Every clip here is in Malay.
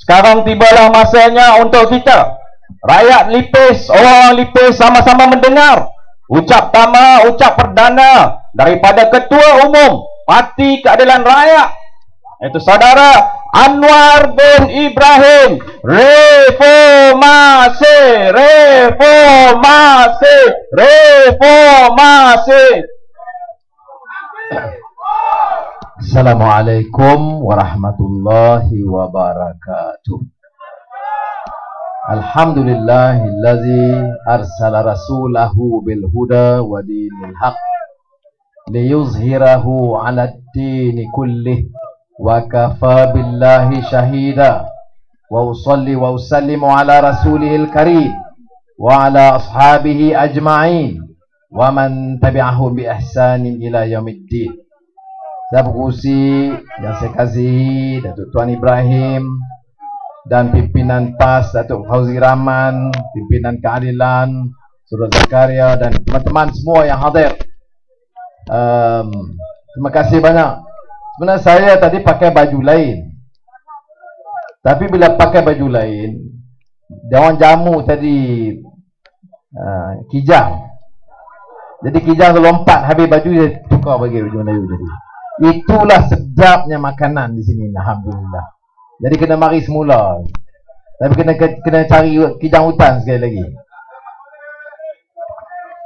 Sekarang tibalah masanya untuk kita, rakyat Lipis, orang Lipis sama-sama mendengar ucap tama, ucap perdana daripada Ketua Umum Parti Keadilan Rakyat, iaitu saudara Anwar bin Ibrahim. Reformasi, reformasi, reformasi. Assalamualaikum warahmatullahi wabarakatuh. Alhamdulillahillazi arsala rasulahu bil huda wa dinil haq liyuzhirahu 'ala ad-dini kullih wa kafa billahi shahida wa usalli wa usallimu ala rasulihil karim wa ala ashabihi ajma'in wa man tabi'ahum bi ihsanin ila yaumiddin. Saya berkursi yang saya kasihi Datuk Tuan Ibrahim dan pimpinan PAS Datuk Fauzi Rahman, pimpinan Keadilan Saudara Zakaria dan teman-teman semua yang hadir. Terima kasih banyak. Sebenarnya saya tadi pakai baju lain, tapi bila pakai baju lain, dia jamu tadi kijang. Jadi kijang lompat habis baju dia tukar bagi baju Melayu tadi. Itulah sedapnya makanan di sini, alhamdulillah. Jadi kena mari semula. Tapi kena cari kijang hutan sekali lagi.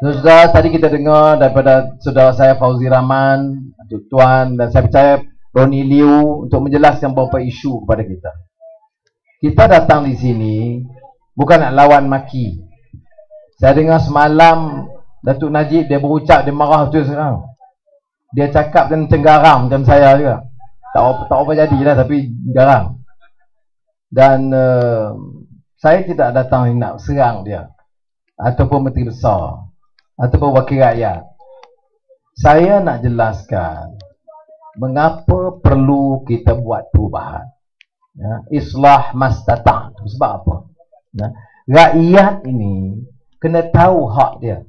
Saudara, tadi kita dengar daripada saudara saya Fauzi Rahman, Datuk Tuan, dan saya percaya Roni Liu untuk menjelaskan beberapa isu kepada kita. Kita datang di sini bukan nak lawan maki. Saya dengar semalam Datuk Najib dia berucap, dia marah tu sekarang. Dia cakap dan cenggaram macam saya juga. Tak apa jadilah, tapi garang. Dan saya tidak datang nak serang dia ataupun Menteri Besar ataupun Wakil Rakyat. Saya nak jelaskan mengapa perlu kita buat perubahan, ya, islah mastata'. Sebab apa? Ya, rakyat ini kena tahu hak dia.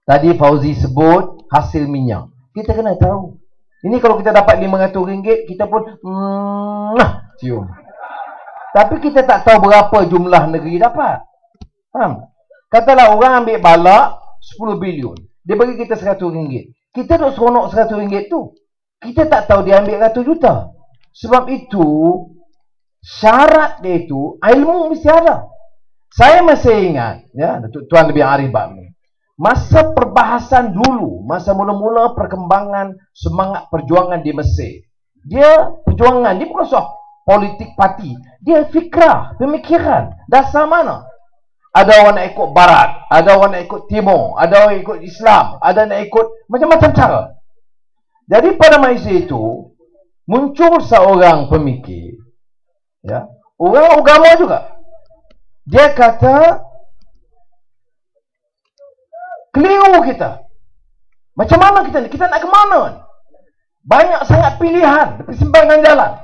Tadi Fauzi sebut hasil minyak. Kita kena tahu. Ini kalau kita dapat RM500, kita pun cium. Tapi kita tak tahu berapa jumlah negeri dapat. Faham? Katalah orang ambil balak 10 bilion. Dia bagi kita RM100. Kita duk seronok RM100 tu. Kita tak tahu dia ambil ratus juta. Sebab itu, syarat dia itu, ilmu mesti ada. Saya masih ingat, ya, Tuan lebih arif bab ni. Masa perbahasan dulu, masa mula-mula perkembangan semangat perjuangan di Mesir. Dia perjuangan, dia bukan soal politik parti. Dia fikrah, pemikiran. Dasar mana? Ada orang nak ikut barat, ada orang nak ikut timur, ada orang ikut Islam, ada nak ikut macam-macam cara. Jadi pada masa itu, muncul seorang pemikir, ya, orang agama juga. Dia kata, keliru kita. Macam mana kita ni? Kita nak ke mana? Banyak sangat pilihan, persimpangan jalan.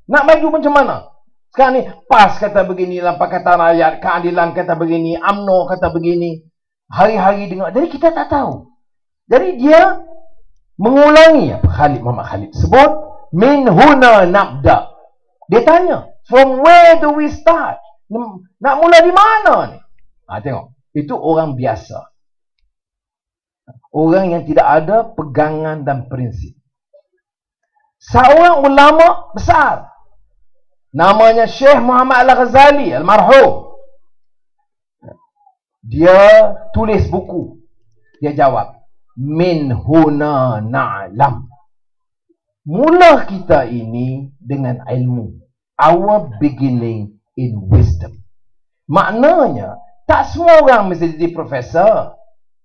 Nak maju macam mana? Sekarang ni PAS kata begini, dalam Pakatan Rakyat, Keadilan kata begini, UMNO kata begini. Hari-hari dengar. Jadi kita tak tahu. Jadi dia mengulangi apa Muhammad Khalid sebut, min huna nabda. Dia tanya, from where do we start? Nak mula di mana ni? Tengok. Itu orang biasa. Orang yang tidak ada pegangan dan prinsip. Seorang ulama besar, namanya Syekh Muhammad Al-Ghazali almarhum. Dia tulis buku. Dia jawab, min huna na'lam. Mula kita ini dengan ilmu. Our beginning in wisdom. Maknanya, tak semua orang mesti jadi profesor.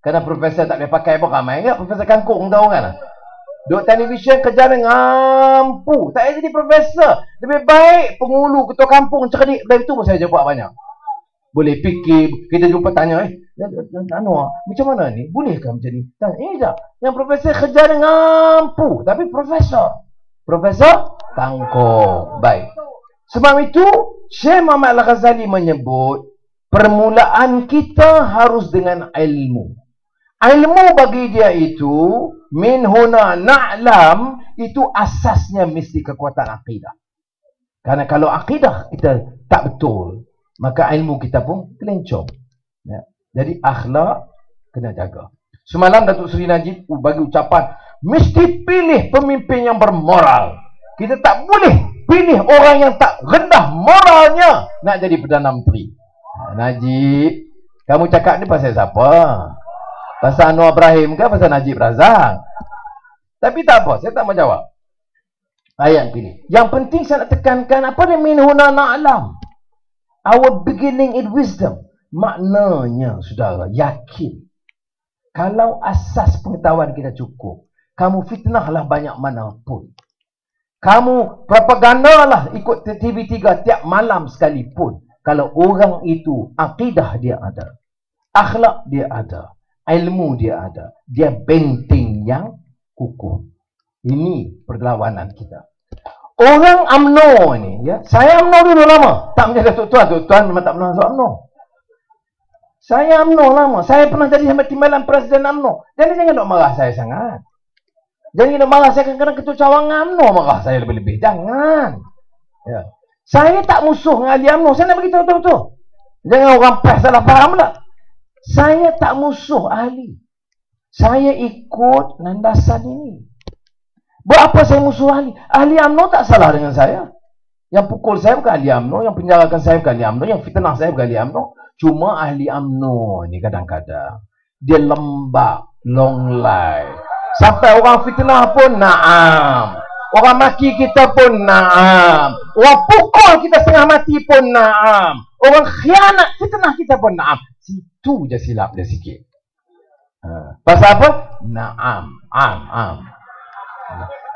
Kerana profesor tak boleh pakai apa ramai kan? Profesor kangkung tahu kan? Duk televisyen kerja dengan ngampu. Tak payah jadi profesor. Lebih baik pengulu ketua kampung cerdik. Dari itu pun saya jawab banyak. Boleh fikir. Kita jumpa tanya, macam mana ni? Bolehkah macam ni? Tanya, yang profesor kerja dengan ngampu. Tapi profesor. Profesor kangkung. Baik. Sebab itu, Syekh Muhammad Al-Ghazali menyebut, permulaan kita harus dengan ilmu. Ilmu bagi dia itu, min huna na'lam, itu asasnya mesti kekuatan akidah. Karena kalau akidah kita tak betul, maka ilmu kita pun kelencong. Ya. Jadi akhlak kena jaga. Semalam Datuk Seri Najib bagi ucapan, mesti pilih pemimpin yang bermoral. Kita tak boleh pilih orang yang tak rendah moralnya nak jadi Perdana Menteri. Najib, kamu cakap ni pasal siapa? Pasal Anwar Ibrahim ke pasal Najib Razak? Tapi tak apa, saya tak mau jawab. Ayat pilih. Yang penting saya nak tekankan, apa dia min huna na'lam? Our beginning in wisdom. Maknanya, saudara, yakin. Kalau asas pengetahuan kita cukup, kamu fitnahlah banyak mana pun. Kamu propagandalah ikut TV3 tiap malam sekalipun. Kalau orang itu, akidah dia ada. Akhlak dia ada. Ilmu dia ada. Dia benteng yang kukuh. Ini perlawanan kita. Orang UMNO ni, ya, saya UMNO dulu lama. Tak menjadi Datuk Tuan memang tak pernah masuk UMNO. Saya UMNO lama. Saya pernah jadi sampai timbalan Presiden UMNO. Jadi jangan nak marah saya sangat. Jangan nak marah saya kadang-kadang ketua cawangan UMNO marah saya lebih-lebih. Jangan. Ya. Saya tak musuh dengan ahli UMNO. Saya nak beritahu betul-betul. Jangan orang pers salah faham lah. Saya tak musuh ahli. Saya ikut landasan ini. Buat apa saya musuh ahli? Ahli UMNO tak salah dengan saya. Yang pukul saya bukan ahli UMNO, yang penjarakan saya bukan ahli UMNO, yang fitnah saya bukan ahli UMNO. Cuma ahli UMNO ni kadang-kadang dia lembab, long life. Sampai orang fitnah pun na'am. Orang maki kita pun na'am. Orang pukul kita setengah mati pun na'am. Orang khianat fitnah kita pun na'am. Situ je silap dia sikit. Pasal apa? Na'am. Am.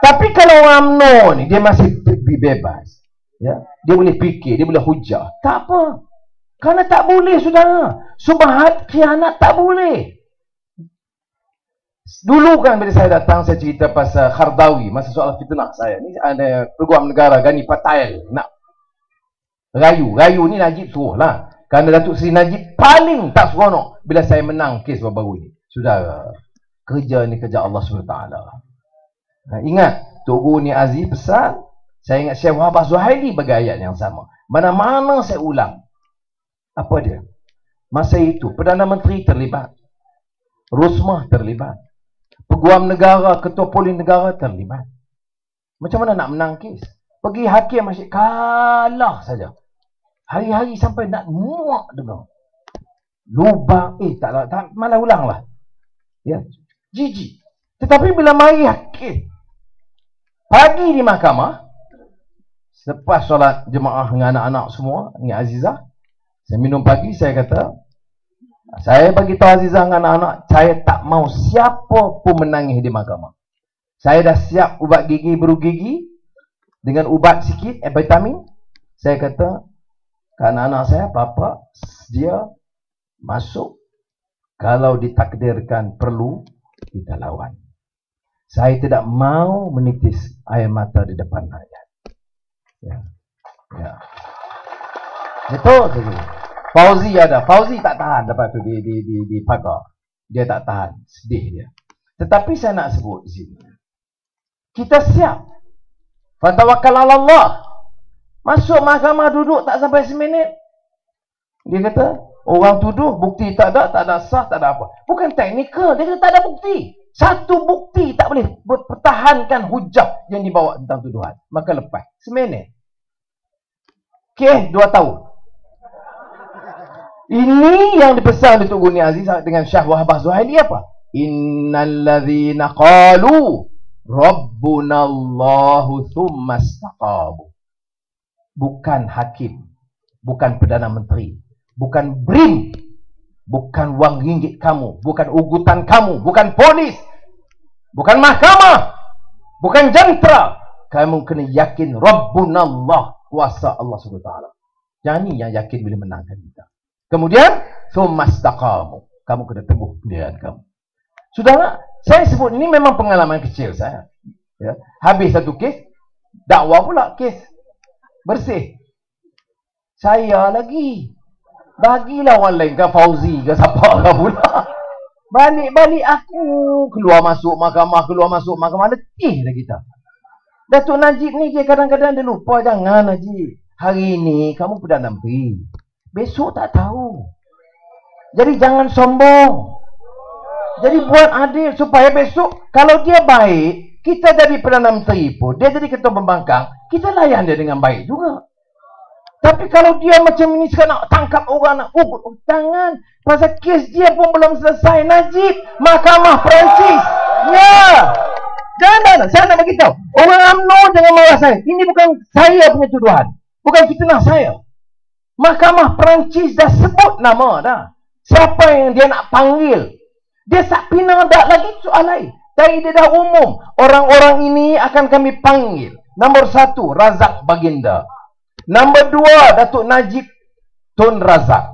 Tapi kalau orang UMNO ni, dia masih bebas. Ya? Dia boleh fikir, dia boleh hujah. Tak apa. Kerana tak boleh, saudara. Subhat, khianat tak boleh. Dulu kan bila saya datang, saya cerita pasal Khardawi, masa soal fitnah saya. Ni ada Peguam Negara Gani Patail nak rayu ni Najib suruh lah. Kerana Datuk Seri Najib paling tak seronok bila saya menang kes baru-baru ni. Saudara, kerja ni kerja Allah SWT. Ingat, Tok Guru Ni Aziz pesan, saya ingat Syekh Wahbah Zuhaili bagi ayat yang sama. Mana-mana saya ulang. Apa dia? Masa itu, Perdana Menteri terlibat. Rusmah terlibat. Peguam negara, Ketua Polis negara terlibat. Macam mana nak menang kes? Pergi hakim masih kalah saja. Hari-hari sampai nak muak dengar. Lubang, tak malah ulang lah. Ya, jijik. Tetapi bila mari hakim, pagi di mahkamah, selepas solat jemaah dengan anak-anak semua, dengan Azizah, saya minum pagi, saya kata, saya bagi tahu Azizah dengan anak-anak, saya tak mau siapa pun menangis di mahkamah. Saya dah siap ubat gigi, beru gigi, dengan ubat sikit, vitamin. Saya kata, ke anak-anak saya, Papa, dia masuk. Kalau ditakdirkan perlu, kita lawan. Saya tidak mau menitis air mata di depan rakyat. Ya. Betul. Fauzi ada. Fauzi tak tahan lepas tu di pagar. Dia tak tahan. Sedih dia. Tetapi saya nak sebut di sini. Kita siap. Fatawakkal 'ala Allah. Masuk mahkamah duduk tak sampai seminit. Dia kata, orang tuduh, bukti tak ada sah, tak ada apa. Bukan teknikal. Dia kata tak ada bukti. Satu bukti tak boleh pertahankan hujah yang dibawa tentang tuduhan. Maka lepas. Seminit. Kes 2 tahun. Ini yang dipesan Datuk Guru Ni Aziz dengan Syekh Wahbah Zuhaili apa? Innal ladzina qalu Rabbunallahu thumma istaqamu. Bukan hakim, bukan Perdana Menteri, bukan BRIM, bukan wang ringgit kamu, bukan ugutan kamu, bukan polis, bukan mahkamah, bukan jentera. Kamu kena yakin Rabbunallah, kuasa Allah SWT. Yang ni yang yakin boleh menangkan kita. Kemudian thumma istaqamu. Kamu kena teguh pendirian kamu. Saudara, saya sebut ini memang pengalaman kecil saya. Ya. Habis satu kes, dakwah pula kes. Bersih. Saya lagi. Bagilah orang lain ke Fauzi ke siapa ke pula. Balik-balik aku. Keluar masuk mahkamah, letih dah kita. Datuk Najib ni dia kadang-kadang dia lupa. Jangan Najib. Hari ini kamu Perdana Menteri, besok tak tahu. Jadi jangan sombong. Jadi buat adil supaya besok kalau dia baik, kita jadi Perdana Menteri pun, dia jadi ketua pembangkang, kita layan dia dengan baik juga. Tapi kalau dia macam ini sekarang nak tangkap orang, nak ugut, jangan. Pasal kes dia pun belum selesai. Najib, Mahkamah Perancis. Ya. Jangan, saya nak beritahu. Orang UMNO jangan marah saya. Ini bukan saya punya tuduhan. Bukan fitnah saya. Mahkamah Perancis dah sebut nama dah. Siapa yang dia nak panggil. Dia sak pina dah lagi soal lain. Dari dia dah umum. Orang-orang ini akan kami panggil. Nombor 1, Razak Baginda. Nombor 2, Datuk Najib Tun Razak.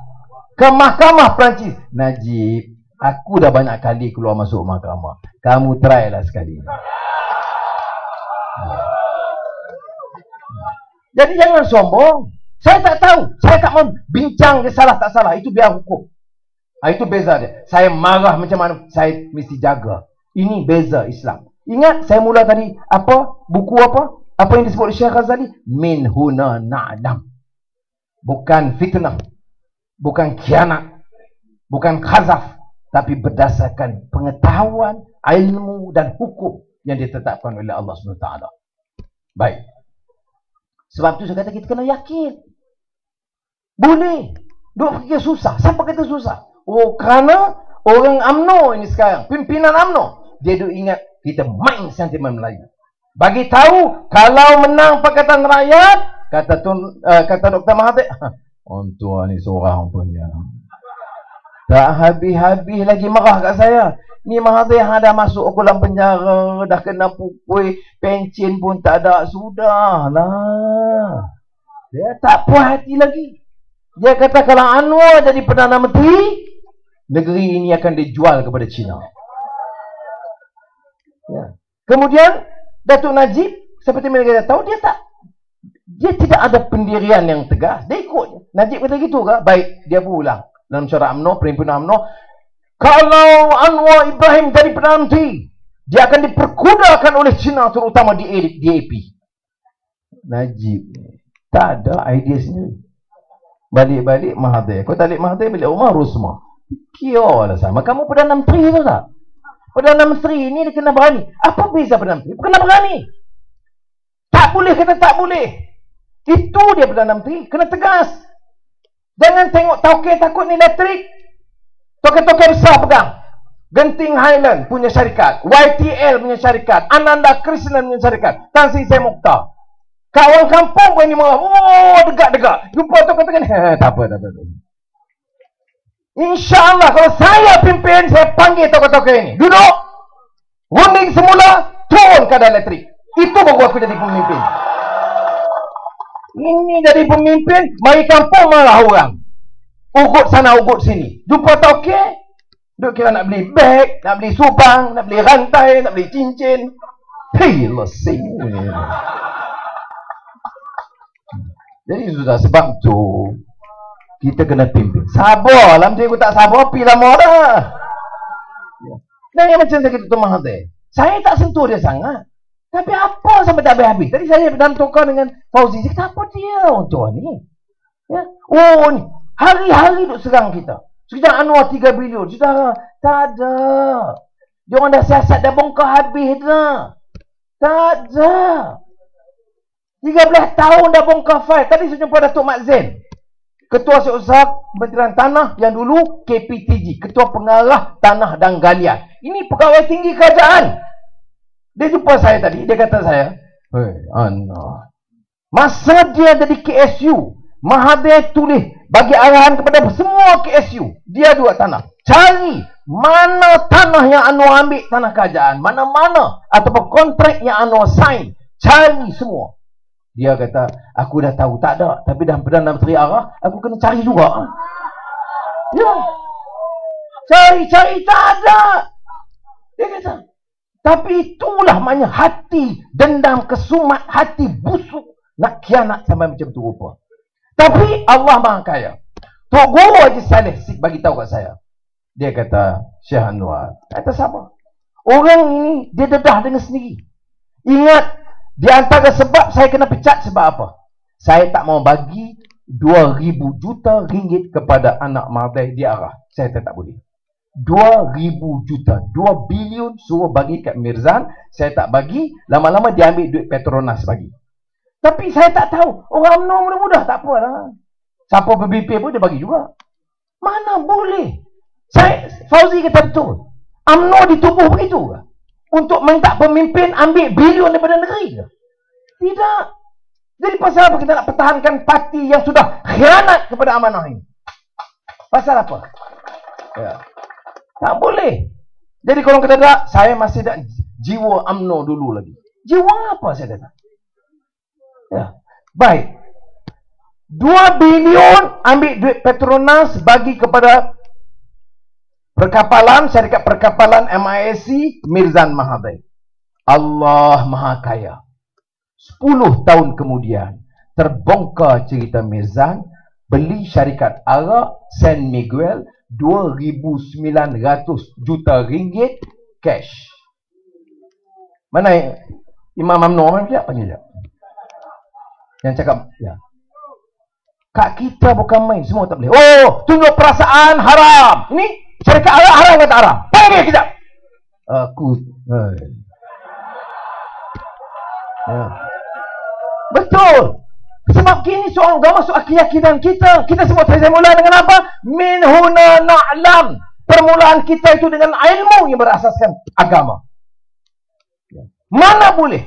Ke Mahkamah Perancis. Najib, aku dah banyak kali keluar masuk mahkamah. Kamu try lah sekali. Jadi jangan sombong. Saya tak tahu. Saya tak mau bincang dia salah tak salah. Itu biar hukum. Itu beza dia. Saya marah macam mana. Saya mesti jaga. Ini beza Islam. Ingat saya mula tadi. Apa? Buku apa? Apa yang disebut Syekh Ghazali? Min huna na'lam. Bukan fitnah. Bukan khianat. Bukan khazaf. Tapi berdasarkan pengetahuan, ilmu dan hukum yang ditetapkan oleh Allah SWT. Baik. Sebab tu saya kata kita kena yakin. Boleh. Duk fikir susah. Siapa kata susah? Oh, kerana orang UMNO ini sekarang, pimpinan UMNO, dia duk ingat kita main sentimen Melayu. Bagi tahu kalau menang Pakatan Rakyat, kata Dr. Mahathir, orang tua ni seorang punya. Tak habis-habis lagi marah kat saya. Ni Mahathir dah masuk ke dalam penjara, dah kena pukul, pencen pun tak ada. Sudahlah. Dia tak puas hati lagi. Dia kata kalau Anwar jadi Perdana Menteri, negeri ini akan dijual kepada China. Ya. Kemudian Datuk Najib, seperti mereka tahu, dia tidak ada pendirian yang tegas. Dia ikut. Najib kata gitu ke? Baik, dia pun ulang. Dalam syarah UMNO, perhimpunan UMNO, kalau Anwar Ibrahim jadi Perdana Menteri, dia akan diperkudakan oleh China, terutama di DAP. Najib tak ada idea sendiri. Balik-balik Mahathir. Kau tak balik Mahathir, balik rumah Rusma. Kira lah sama. Kamu Perdana Menteri tu tak? Perdana Menteri ni dia kena berani. Apa beza Perdana Menteri? Kena berani. Tak boleh kata tak boleh. Itu dia Perdana Menteri. Kena tegas. Jangan tengok tauke takut ni elektrik. Toke-toke besar pegang. Genting Highland punya syarikat. YTL punya syarikat. Ananda Krishnan punya syarikat. Tan Sri Sai Mokhtar. Kawan kampung pun ni marah. Oh, degak-degak. Jumpa toke-toke ni. Tak apa. InsyaAllah kalau saya pimpin, saya panggil tokoh-tokoh ini. Duduk. Runding semula. Turun keadaan elektrik. Itu baru aku jadi pemimpin. Ini jadi pemimpin. Mari kampung marah orang. Ugut sana, ugut sini. Jumpa tokoh. Duk kira nak beli beg, nak beli subang, nak beli rantai, nak beli cincin. Hei, lesing. Jadi sudah sebab tu kita kena pimpin. Sabar lah. Macam aku tak sabar, pergi lama dah. Dan yang macam saya kata tu Mahathir, saya tak sentuh dia sangat. Tapi apa sampai tak habis-habis. Tadi saya dalam tukar dengan Fauzi. Saya kata apa dia orang tua ni? Ya? Oh ni, hari-hari duk serang kita. Sekejap Anwar 3 bilion. Saudara, tak ada. Dia orang dah siasat, dah bongkar habis dah. Tak ada. 13 tahun dah bongkar file. Tadi saya jumpa Datuk Mat Zain, Ketua Seusaha Kementerian Tanah yang dulu KPTG, Ketua Pengarah Tanah dan Galian. Ini pegawai tinggi kerajaan. Dia jumpa saya tadi, dia kata saya, "Hei, Anna, masa dia jadi KSU, Mahathir tulis bagi arahan kepada semua KSU, dia dua tanah. Cari mana tanah yang Anwar ambil, tanah kerajaan, mana-mana ataupun kontrak yang Anwar sign, cari semua." Dia kata, aku dah tahu tak ada, tapi dah Perdana Menteri arah, aku kena cari juga. Ya. Cari-cari tak ada. Dia kata, tapi itulah maknanya hati dendam, kesumat, hati busuk, nak khianat sampai macam tu rupa. Tapi Allah Maha Kaya. Tok Guru Haji Saleh bagi tahu kat saya. Dia kata, Syekh Anwar, kata sabar. Orang ini dia dedah dengan sendiri. Ingat, di antara sebab saya kena pecat sebab apa? Saya tak mau bagi 2,000 juta ringgit kepada anak Mahathir di arah. Saya tak boleh. 2,000 juta, 2 bilion suruh bagi kat Mirzan, saya tak bagi, lama-lama dia ambil duit Petronas bagi. Tapi saya tak tahu, orang UMNO mudah-mudah, tak apalah. Siapa PBP pun dia bagi juga. Mana boleh? Fauzi kata betul. UMNO ditubuh begitu ke? Untuk minta pemimpin ambil bilion daripada negeri ke? Tidak. Jadi pasal apa kita nak pertahankan parti yang sudah khianat kepada amanah ini? Pasal apa? Ya. Tak boleh. Jadi kalau kata tak, saya masih tak jiwa UMNO dulu lagi. Jiwa apa saya kata? Ya. Baik. 2 bilion ambil duit Petronas bagi kepada perkapalan, syarikat perkapalan MISC Mirzan Mahathir. Allah Maha Kaya. 10 tahun kemudian terbongkar cerita Mirzan beli syarikat arak San Miguel 2,900 juta ringgit cash. Mana Imam UMNO orang dia panggil dia? Yang cakap ya. Kak kita bukan main, semua tak boleh. Oh, tunjuk perasaan haram. Ini syarikat arak haram kata haram. Panggil kita. Aku ya. Betul. Sebab kini soal agama, soal keyakinan kita. Kita semua termula dengan apa? Min huna na'lam. Permulaan kita itu dengan ilmu yang berasaskan agama. Mana boleh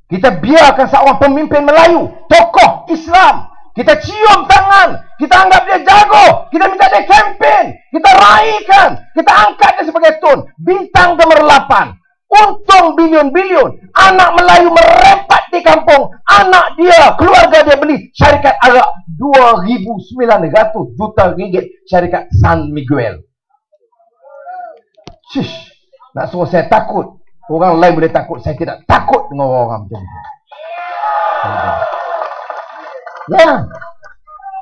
kita biarkan seorang pemimpin Melayu, tokoh Islam, kita cium tangan, kita anggap dia jago, kita minta dia kempen, kita raikan, kita angkat dia sebagai tun, bintang gemerlapan. Untung bilion-bilion. Anak Melayu merempat di kampung. Anak dia, keluarga dia beli syarikat arak 2,900 juta ringgit. Syarikat San Miguel. Shush. Nak suruh saya takut. Orang lain boleh takut. Saya tidak takut dengan orang-orang macam itu. Ya.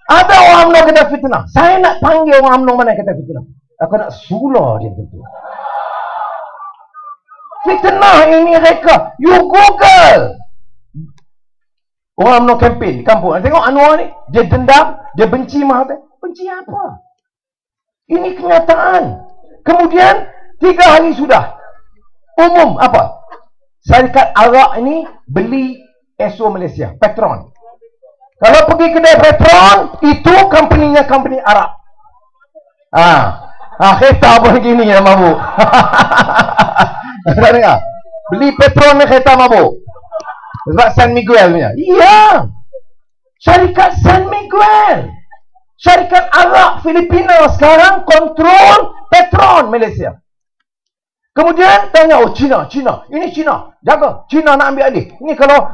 Ada orang UMNO kata fitnah. Saya nak panggil orang UMNO mana kata fitnah. Aku nak sulah dia tentu. Fitnah ini reka. You Google. Orang UMNO campaign di kampung. Tengok Anwar ni. Dia dendam. Dia benci Mahathir. Benci apa? Ini kenyataan. Kemudian 3 hari sudah. Umum apa? Syarikat arak ini beli Esso Malaysia. Petron. Kalau pergi kedai Petron, itu company-nya company arak. Kereta pun gini ya mabuk. Tak dengar? Beli Petron ni kereta mabuk. Sebab San Miguel punya. Iya. Syarikat San Miguel. Syarikat arak Filipina sekarang kontrol Petron Malaysia. Kemudian tanya, oh Cina. Ini Cina. Jaga. Cina nak ambil alih. Ini kalau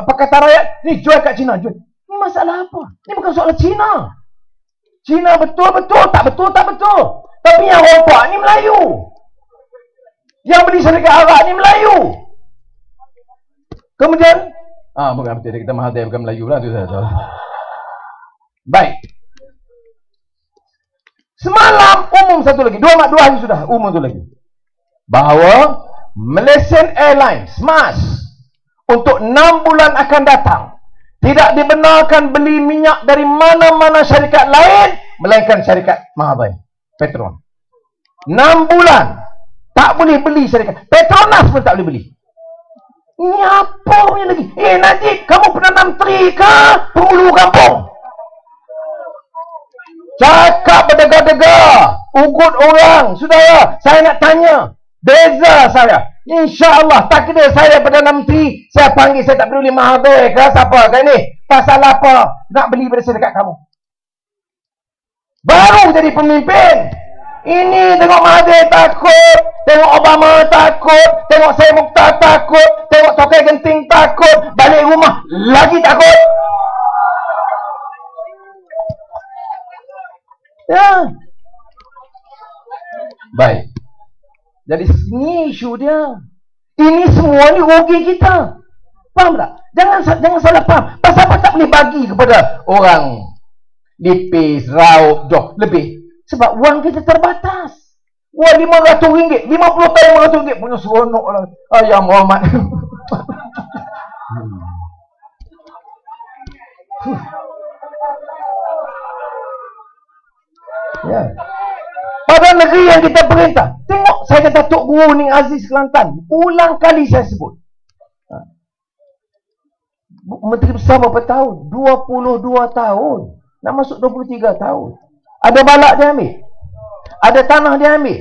Pakatan Rakyat, ni jual kat Cina. Jual. Ini masalah apa? Ini bukan soal Cina. Cina betul-betul. Tak betul. Tapi yang rompak ni Melayu. Yang beli syarikat arak ni Melayu. Kemudian bukan betul, kita Mahathir bukan Melayu lah tu saya tahu. Baik. Semalam umum satu lagi, dua hari sudah umum tu lagi. Bahawa Malaysian Airlines MAS untuk 6 bulan akan datang tidak dibenarkan beli minyak dari mana-mana syarikat lain melainkan syarikat Mahathir Petron. 6 bulan tak boleh beli syarikat. Petronas pun tak boleh beli. Ini apa punya lagi? Najib, kamu Perdana Menteri ke penghulu kampung? Cakap berdegar-degar, ugut orang. Saudara, saya nak tanya, beza saya. InsyaAllah takdir saya Perdana Menteri, saya panggil, saya tak peduli Mahathir ke siapa ke ni. Pasal apa nak beli bersih dekat kamu? Baru jadi pemimpin. Ini tengok Mahathir takut, tengok Obama takut, tengok Syed Mukhtar takut, tengok Tokai Genting takut, balik rumah lagi takut. Ya. Baik. Jadi ini isu dia. Ini semua ni rugi kita. Faham tak? Jangan salah faham. Pasal apa tak boleh bagi kepada orang Lipis, Raup, Joh lebih? Sebab wang kita terbatas. Wah, RM500, 50 tahun RM500 punya seronok lah. Ya Muhammad. Ya. Pada negeri yang kita perintah. Tengok, saya kata Tok Guru Ning Aziz Kelantan. Ulang kali saya sebut. Menteri Besar berapa tahun? 22 tahun. Nak masuk 23 tahun. Ada balak dia ambil. Ada tanah dia ambil.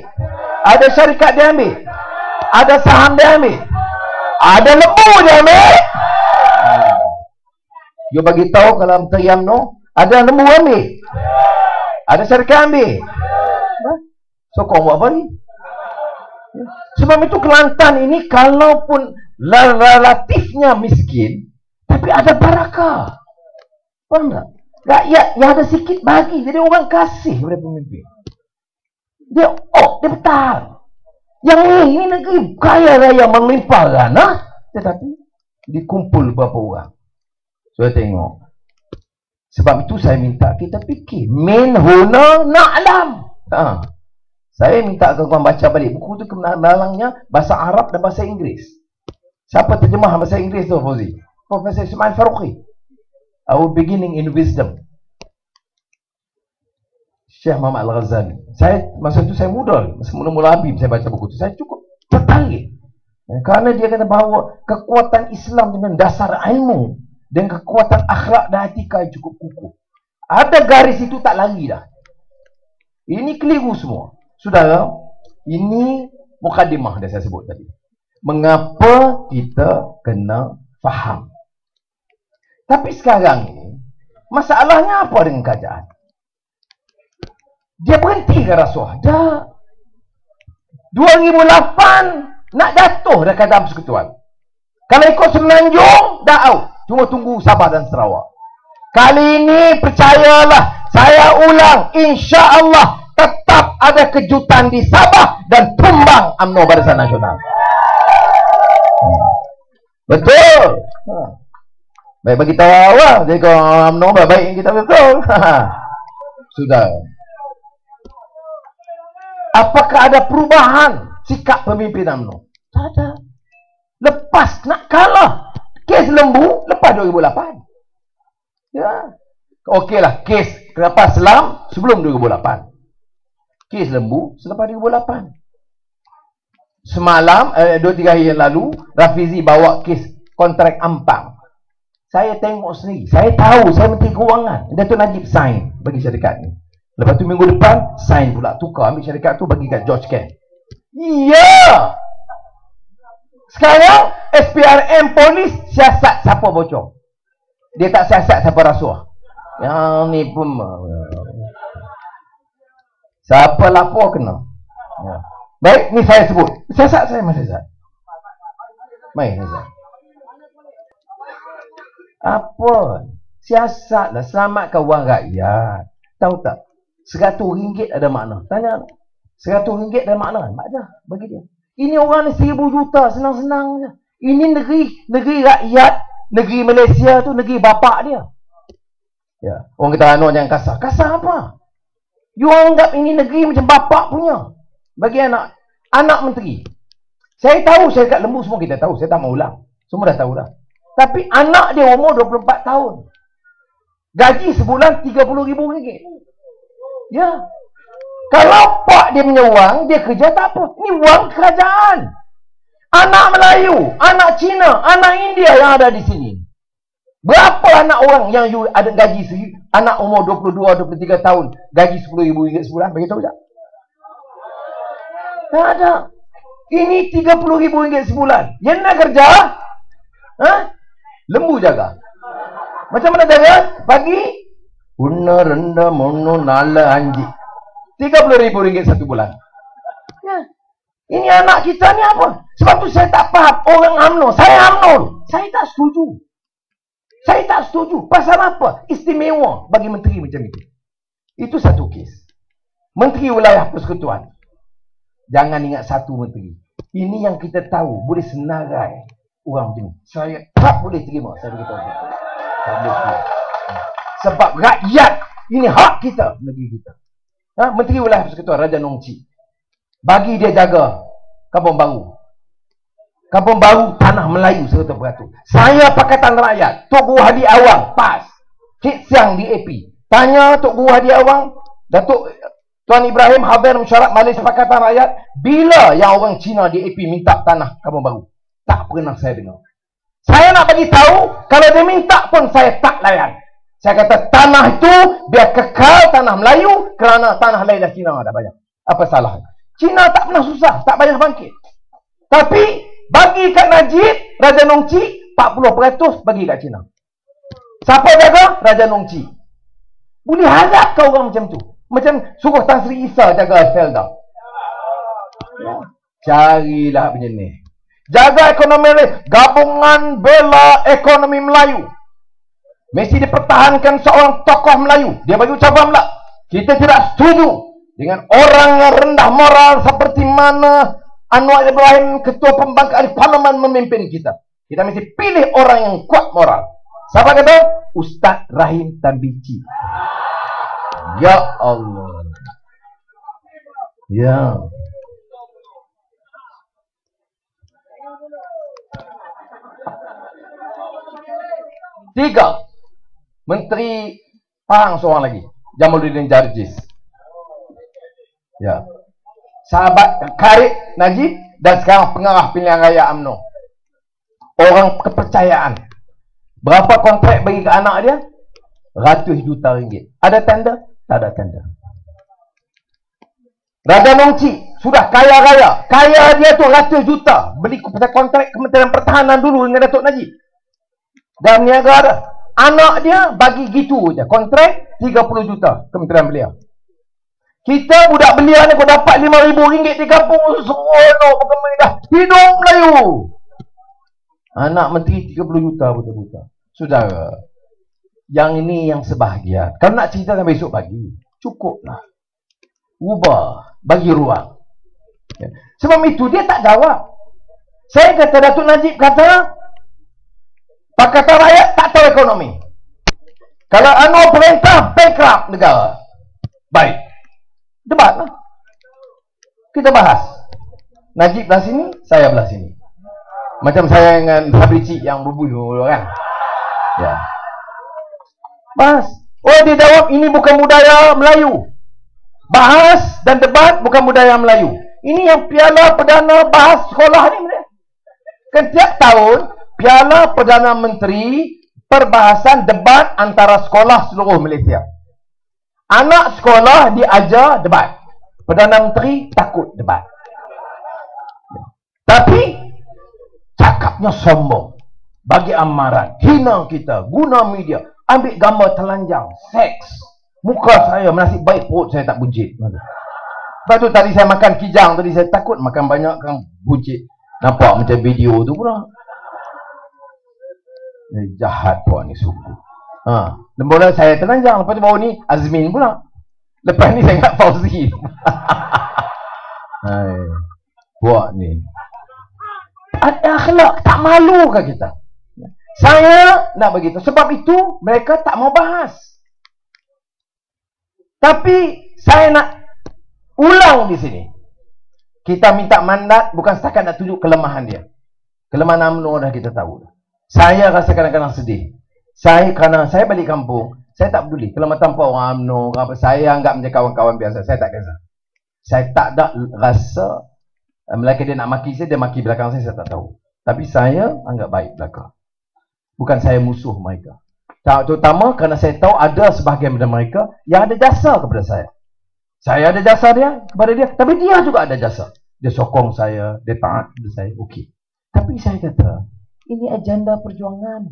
Ada syarikat dia ambil. Ada saham dia ambil. Ada lembu dia ambil. You bagi tahu kalau Menteri UMNO ada lembu ambil. Ada syarikat ambil. So kau buat apa ni? Sebab itu Kelantan ini kalaupun relatifnya miskin, tapi ada barakah. Faham tak? Rakyat yang ada sikit bagi. Jadi orang kasih kepada pemimpin. Dia betal. Yang ini negeri kaya raya melimpah gana, tetapi dikumpul berapa orang. So tengok. Sebab itu saya minta kita fikir. Min huna na'lam. Saya minta kawan baca balik buku tu, kemenalangnya bahasa Arab dan bahasa Inggeris. Siapa terjemah bahasa Inggeris tu, Fauzi? Profesor Ismail Faruqi. Our Beginning in Wisdom. Syekh Muhammad Al-Ghazali. Masa itu saya muda, masa mula-mula Habib saya baca buku tu, saya cukup tertarik. Kerana dia kata bahawa kekuatan Islam dengan dasar ilmu dan kekuatan akhlak dan etika yang cukup kukuh. Ada garis itu tak lari dah. Ini keliru semua. Saudara, ini mukadimah dah saya sebut tadi. Mengapa kita kena faham. Tapi sekarang ini, masalahnya apa dengan kerajaan? Dia berhenti ke rasuah? Dah. 2008 nak jatuh dah Kerajaan Persekutuan. Kalau ikut Semenanjung, dah out. Cuma tunggu Sabah dan Sarawak. Kali ini percayalah, saya ulang, insya-Allah tetap ada kejutan di Sabah dan tumbang UMNO Barisan Nasional. Betul. Baik bagi tahu awak, jadi kalau UMNO baik yang kita betul. Sudah. Apakah ada perubahan sikap pemimpin UMNO? Tak ada. Lepas nak kalah. Kes lembu lepas 2008. Ya. Okeylah, kes kapal selam sebelum 2008. Kes lembu selepas 2008. Semalam 2-3 hari yang lalu Rafizi bawa kes kontrak Ampang. Saya tengok sendiri. Saya tahu, saya Menteri Kewangan. Datuk Najib sign bagi syarikat ni. Lepas tu minggu depan sign pula, tukar ambil syarikat tu bagi kat George Ken. Ya. Sekarang SPRM polis siasat siapa bocor. Dia tak siasat siapa rasuah. Yang ni pun siapa lapor kena. Ya. Baik, ni saya sebut. Siasat saya masih siasat. Baik, siasat. Apa? Siasat lah, selamatkan wang rakyat. Tahu tak? RM100 ada makna. Tanya, RM100 ada makna? Tak ada bagi dia. Ini orang ni 1,000 juta senang-senang je. Ini negeri rakyat, negeri Malaysia tu negeri bapak dia. Ya, orang kata anak jangan kasar. Kasar apa? You anggap ini negeri macam bapak punya. Bagi anak menteri. Saya tahu syarikat lembu semua kita tahu, saya tak mau ulang. Semua dah tahu dah. Tapi anak dia umur 24 tahun. Gaji sebulan RM30,000. Ya. Kalau pak dia punya wang, dia kerja tak apa. Ini wang kerajaan. Anak Melayu, anak Cina, anak India yang ada di sini. Berapa anak orang yang you ada gaji anak umur 22-23 tahun, gaji RM10,000 sebulan? Bagi tahu tak? Tak ada. Ini RM30,000 sebulan. Yang nak kerja? Lembu jaga. Macam mana jaga? Pagi una renda mono nala anji. RM30,000 satu bulan. Ya. Ini anak kita ni apa? Sebab tu saya tak faham orang UMNO. Saya UMNO. Saya tak setuju. Saya tak setuju. Pasal apa? Istimewa bagi menteri macam itu. Itu satu kes. Menteri Wilayah Persekutuan. Jangan ingat satu menteri. Ini yang kita tahu boleh senarai orang macam ni. Saya tak boleh terima. Saya beritahu. Tak boleh terima. Sebab rakyat, ini hak kita, negeri kita. Menteri Wilayah Persekutuan Raja Nongci, bagi dia jaga Kampung Baru. Kampung Baru tanah Melayu 100%. Saya Pakatan Rakyat, Tok Guru Hadi Awang, PAS. Cik Siang di AP. Tanya Tok Guru Hadi Awang, Datuk Tuan Ibrahim Hadir Mesyuarat Majlis Sepakatan Rakyat, bila yang orang Cina di AP minta tanah kampung baru? Tak pernah saya dengar. Saya nak bagi tahu, kalau dia minta pun saya tak layan. Saya kata tanah itu biar kekal tanah Melayu, kerana tanah lain dah Cina dah banyak. Apa salah? Cina tak pernah susah, tak banyak bangkit. Tapi bagi kat Najib, Raja Nongci 40% bagi kat Cina. Siapa jaga? Raja Nongci. Boleh harap kau orang macam tu. Macam suruh Tan Sri Isa jaga Felda. Ya. Carilah macam ni. Jaga ekonomi Melayu. Gabungan bela ekonomi Melayu. Mesti dipertahankan seorang tokoh Melayu. Dia bagi ucapan pula, kita tidak setuju dengan orang yang rendah moral seperti mana Anwar Ibrahim, Ketua Pembangkang Parlimen, memimpin kita. Kita mesti pilih orang yang kuat moral. Siapa kata? Ustaz Rahim Tambici. Ya Allah. Ya. Tiga. Menteri Pahang seorang lagi, Jamaluddin Jarjis. Ya. Sahabat karib Najib dan sekarang pengarah pilihan raya UMNO. Orang kepercayaan. Berapa kontrak bagi ke anak dia? Ratus juta ringgit. Ada tender? Tak ada tender. Raja Nongci sudah kaya raya. Kaya dia tu ratus juta. Beli kontrak Kementerian Pertahanan dulu dengan Datuk Najib. Dan niaga ada. Anak dia bagi gitu je. Kontrak 30 juta kementerian beliau. Kita budak belia ni kau dapat RM5,000 di kampung. Seronok bergembira. Hidup Melayu. Anak menteri 30 juta betul-betul. Saudara, yang ini yang sebahagian. Kalau nak cerita sampai esok pagi, cukuplah. Ubah, bagi ruang. Ya. Sebab itu dia tak jawab. Saya kata, Datuk Najib kata, Pakatan Rakyat tak tahu ekonomi. Kalau Anwar perintah, bankrupt negara. Baik. Debatlah. Kita bahas. Najib belah sini, saya belah sini. Macam saya dengan Fabrici yang berbulu kan. Ya. Bahas. Oh, dia jawab ini bukan budaya Melayu. Bahas dan debat bukan budaya Melayu. Ini yang Piala Perdana bahas sekolah ni. Kan tiap tahun Piala Perdana Menteri perbahasan debat antara sekolah seluruh Malaysia. Anak sekolah diajar debat. Perdana Menteri takut debat. Tapi cakapnya sombong, bagi amaran, hina kita, guna media, ambil gambar telanjang, seks. Muka saya menasib baik, perut saya tak buncit. Lepas tu tadi saya makan kijang, tadi saya takut makan banyak kan buncit. Nampak macam video tu pula. Jahat puan ni sungguh. Lembulan saya telanjang, lepas tu baru ni Azmin pula. Lepas ni saya ingat Fauzi. Hai, buat ni. Akhlak, tak malu ke kita? Saya nak begitu. Sebab itu mereka tak mau bahas. Tapi saya nak ulang di sini. Kita minta mandat bukan setakat nak tunjuk kelemahan dia. Kelemahan UMNO dah kita tahu. Saya rasa kadang-kadang sedih. Kerana saya balik kampung, saya tak peduli. Kalau tanpa orang UMNO, apa, saya anggap macam kawan-kawan biasa. Saya tak kisah. Saya tak ada rasa Melaka dia nak maki saya, dia maki belakang saya tak tahu. Tapi saya anggap baik belakang. Bukan saya musuh mereka. Terutama kerana saya tahu ada sebahagian daripada mereka yang ada jasa kepada saya. Saya ada jasa dia kepada dia, tapi dia juga ada jasa. Dia sokong saya, dia taat kepada saya. Okey. Tapi saya kata, ini agenda perjuangan.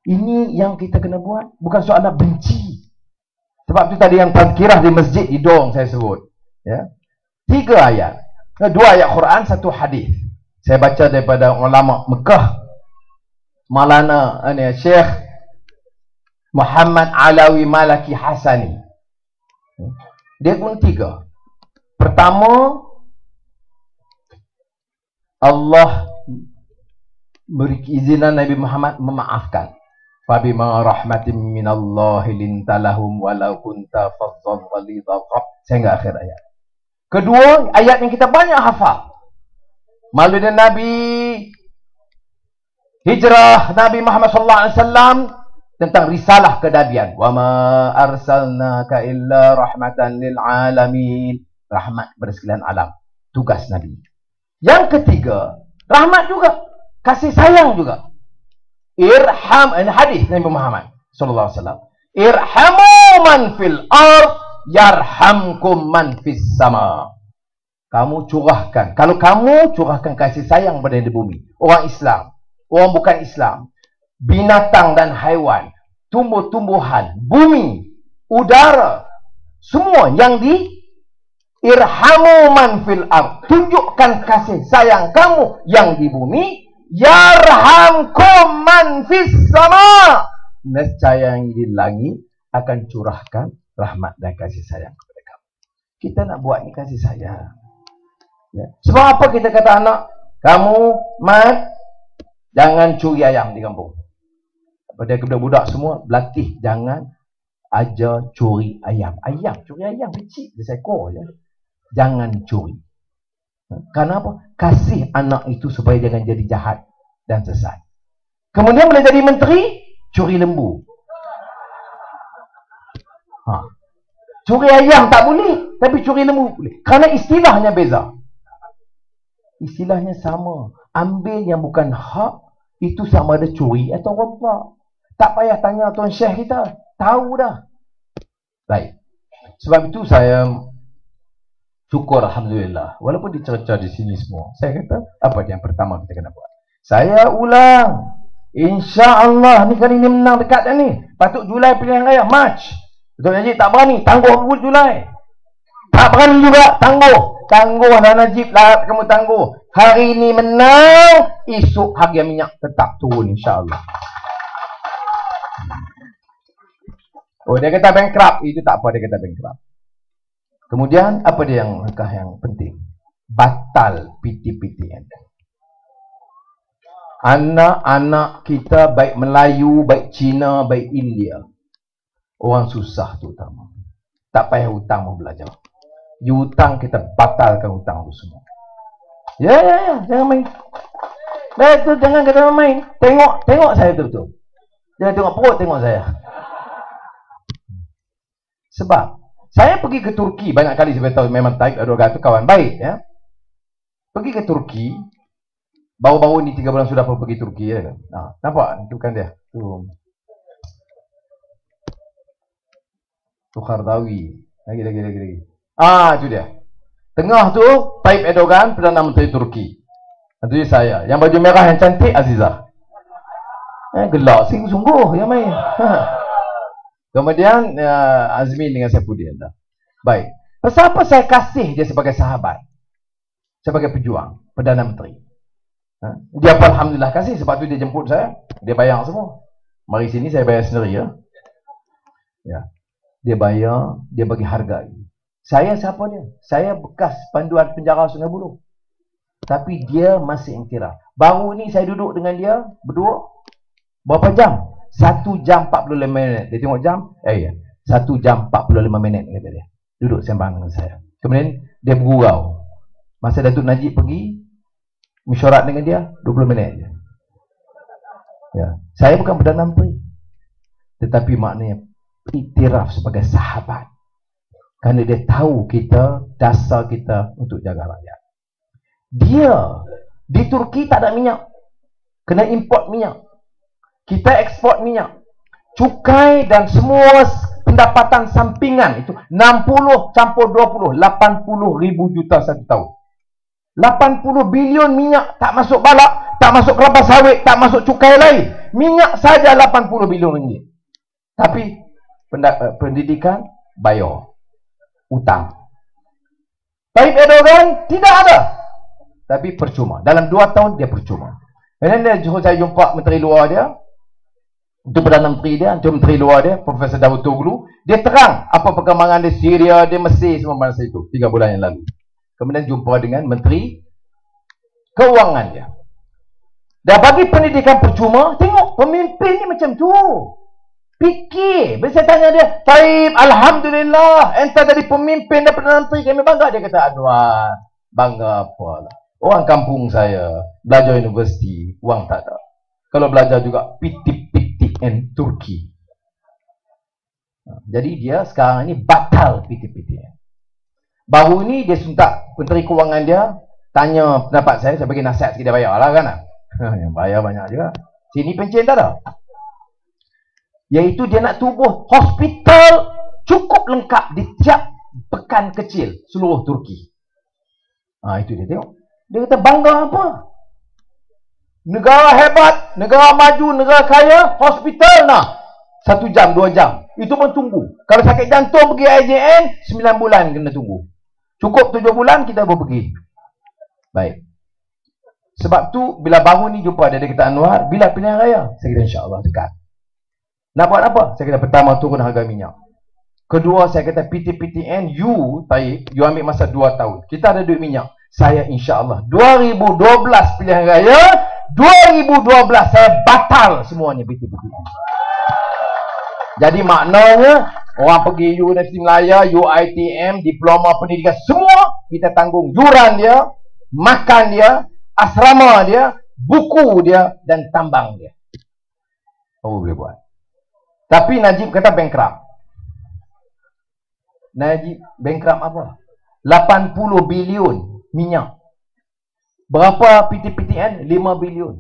Ini yang kita kena buat. Bukan soal nak benci. Sebab tu tadi yang tazkirah di masjid di Dong saya sebut. Ya. 3 ayat. 2 ayat Quran, 1 hadis. Saya baca daripada ulama Mekah. Maulana Syekh Muhammad Alawi Malaki Hasani. Dia pun 3. Pertama, Allah beri izinan Nabi Muhammad memaafkan. Fabima rahmatin minallahi lintalahum walau kunta faddan ghalidhal qalb. Sehingga akhir ayat. Kedua, ayat yang kita banyak hafal. Maulid Nabi, hijrah Nabi Muhammad sallallahu alaihi wasallam tentang risalah kenabian. Wa ma arsalnaka illa rahmatan lil alamin. Rahmat kepada sekalian alam. Tugas Nabi. Yang ketiga, rahmat juga. Kasih sayang juga. Irham, ini hadis Nabi Muhammad sallallahu alaihi wasallam. Irhamu man fil ard yarhamkum man fis sama. Kamu curahkan. Kalau kamu curahkan kasih sayang pada di bumi, orang Islam, orang bukan Islam, binatang dan haiwan, tumbuh-tumbuhan, bumi, udara, semua yang di irhamu man fil ard, tunjukkan kasih sayang kamu yang di bumi, yarhamkum man fis sama. Nescaya yang di langit akan curahkan rahmat dan kasih sayang kepada kamu. Kita nak buat ni kasih sayang. Ya. Sebab apa kita kata anak, kamu, Mat, jangan curi ayam di kampung. Pada budak-budak semua, berlatih jangan ajar curi ayam. Curi ayam kecil, dia seekor je. Jangan curi. Kenapa? Kasih anak itu supaya jangan jadi jahat dan sesat. Kemudian bila jadi menteri, curi lembu. Curi ayam tak boleh, tapi curi lembu boleh. Kerana istilahnya beza. Istilahnya sama. Ambil yang bukan hak, itu sama ada curi atau rompak. Tak payah tanya Tuan Syekh kita. Tahu dah. Baik. Sebab itu saya syukur Alhamdulillah. Walaupun dicerca di sini semua. Saya kata, apa yang pertama kita kena buat? Saya ulang. InsyaAllah ni kali ni menang dekat dah ni. Patut Julai pilihan raya. March. Betul Najib tak berani. Tangguh Julai. Tak berani juga. Tangguh. Tangguhlah Najib lah. Kamu tangguh. Hari ni menang. Esok harga minyak tetap turun insyaAllah. Oh, dia kata bankrupt. Itu tak apa dia kata bankrupt. Kemudian, apa dia yang langkah yang penting? Batal PTPTN. Anak-anak kita, baik Melayu, baik Cina, baik India. Orang susah tu utama. Tak payah hutang mau belajar. You hutang, kita batalkan hutang tu semua. Ya. Jangan main. Baik tu, jangan kata main. Tengok saya betul-betul. Jangan tengok perut, tengok saya. Sebab saya pergi ke Turki banyak kali, saya tahu memang Taib Erdogan itu kawan baik ya. Pergi ke Turki baru-baru ni 3 bulan sudah pergi Turki ya. Nampak itu kan dia. Tu Khardawi. Lagi. Itu dia. Tengah tu Taib Erdogan, Perdana Menteri Turki. Itu saya. Yang baju merah yang cantik Azizah. Gelak sungguh yang main. Kemudian Azmin dengan Saifuddin dah. Baik. Pasal apa saya kasih dia sebagai sahabat? Sebagai pejuang, Perdana Menteri. Dia pun Alhamdulillah kasih, sebab tu dia jemput saya. Dia bayar semua. Mari sini saya bayar sendiri ya. Dia bayar, dia bagi harga. Saya siapa dia? Saya bekas panduan penjara Sungai Buloh. Tapi dia masih iktiraf. Baru ni saya duduk dengan dia berdua. Berapa jam? 1 jam 45 minit. Dia tengok jam. 1 jam 45 minit kata dia. Duduk sembang dengan saya. Kemudian dia bergurau. Masa Datuk Najib pergi mesyuarat dengan dia 20 minit je. Ya. Saya bukan Perdana Menteri. Tetapi maknanya iktiraf sebagai sahabat. Kerana dia tahu kita, dasar kita untuk jaga rakyat. Dia di Turki tak ada minyak. Kena import minyak. Kita ekspor minyak. Cukai dan semua pendapatan sampingan itu 60 campur 20, 80 ribu juta satu tahun. 80 bilion minyak tak masuk balak, tak masuk kelapa sawit, tak masuk cukai lain. Minyak saja 80 bilion ringgit. Tapi pendidikan bayar. Utang. Taib Erdogan tidak ada. Tapi percuma. Dalam 2 tahun dia percuma. Dan dia suruh saya jumpa menteri luar dia. Itu Perdana Menteri dia, itu Menteri Luar dia, Profesor Davutoglu. Dia terang apa perkembangan di Syria, di Mesir semua masa itu, 3 bulan yang lalu. Kemudian jumpa dengan Menteri Keuangan dia. Dah bagi pendidikan percuma, tengok pemimpin ni macam tu. Fikir. Bila saya tanya dia, Taib, Alhamdulillah, entah dari pemimpin dan Perdana Menteri, kami bangga. Dia kata, aduh, bangga apalah. Orang kampung saya, belajar universiti, wang tak ada. Kalau belajar juga PTPTN Turki. Jadi dia sekarang ni batal PTPTN. Baru ni dia suntak Menteri Kewangan dia, tanya pendapat saya bagi nasihat sikit, dia bayar lah kan. Yang bayar banyak juga. Sini pencen tak ada. Iaitu dia nak tubuh hospital cukup lengkap di tiap pekan kecil seluruh Turki. Itu dia tengok. Dia kata bangga apa? Negara hebat, negara maju, negara kaya, hospital nah 1 jam, 2 jam. Itu pun tunggu. Kalau sakit jantung pergi IJN, 9 bulan kena tunggu. Cukup 7 bulan kita boleh pergi. Baik. Sebab tu bila baru ni jumpa dia kata Anwar, bila pilihan raya? Saya kata insya-Allah dekat. Nak buat apa? Saya kata pertama turun harga minyak. Kedua saya kata PTPTN you ambil masa 2 tahun. Kita ada duit minyak. Saya insya-Allah 2012 pilihan raya, 2012 saya batal semuanya PTPTN. Jadi maknanya orang pergi Universiti Melaya, UiTM, diploma pendidikan semua kita tanggung yuran dia, makan dia, asrama dia, buku dia dan tambang dia. Oh boleh buat. Tapi Najib kata bankrupt. Najib bankrupt apa? 80 bilion minyak. Berapa PTPTN? 5 bilion.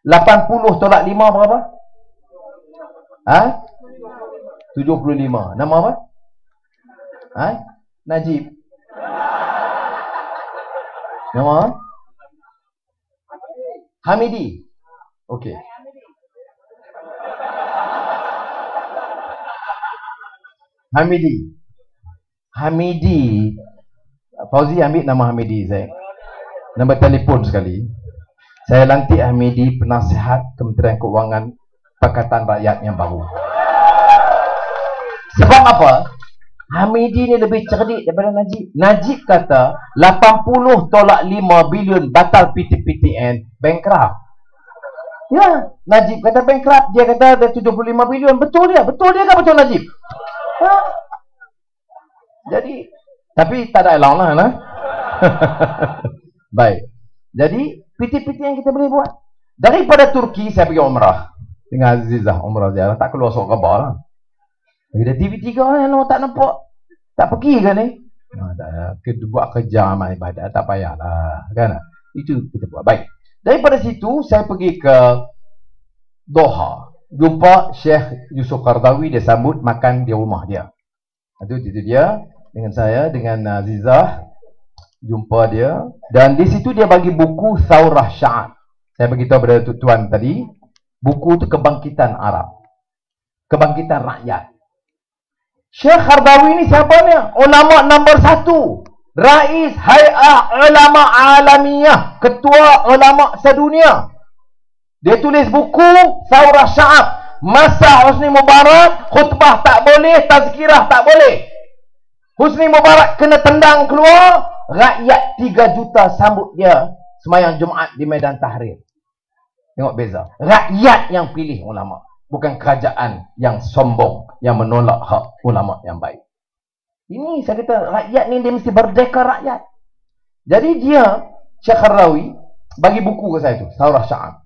80 tolak 5 berapa? 75. Nama apa? Najib. Nama apa? Hamidi. Okey. Hamidi. Fauzi ambil nama Hamidi saya. Nombor telefon sekali. Saya lantik Hamidi penasihat Kementerian Keuangan Pakatan Rakyat yang baru. Sebab apa? Hamidi ni lebih cerdik daripada Najib. Najib kata 80 tolak 5 bilion batal PTPTN, bankrupt. Ya, Najib kata bankrupt, dia kata ada 75 bilion. Betul dia ke betul Najib? Jadi, tapi tak ada alarm lah. Baik. Jadi, PTPTN kita boleh buat. Daripada Turki saya pergi umrah dengan Azizah, umrah ziarah, tak keluar surat khabar lah. Ada TV3 yang tak nampak. Tak pergi ke ni? Buat kerja amal ibadat, tak payahlah kan? Itu kita buat. Baik. Daripada situ saya pergi ke Doha, jumpa Syekh Yusuf Qaradawi. Dia sambut makan di rumah dia. Itu dia dengan saya, dengan Azizah, jumpa dia. Dan di situ dia bagi buku Thawrah Sya'ab. Saya beritahu pada tuan tadi, buku itu kebangkitan Arab, kebangkitan rakyat. Syekh Qaradawi ni siapa ni? Ulama nombor 1, Rais Hay'ah Ulama Alamiyah, ketua ulama sedunia. Dia tulis buku Thawrah Sya'ab. Masa Husni Mubarak, khutbah tak boleh, tazkirah tak boleh. Husni Mubarak kena tendang keluar, rakyat 3 juta sambut dia semayang Jumaat di Medan Tahrir. Tengok beza. Rakyat yang pilih ulama, bukan kerajaan yang sombong, yang menolak hak ulama yang baik. Ini saya kata rakyat ni dia mesti berdeka rakyat. Jadi dia, Syekh Qaradawi bagi buku ke saya tu, Thawrah Sya'ab.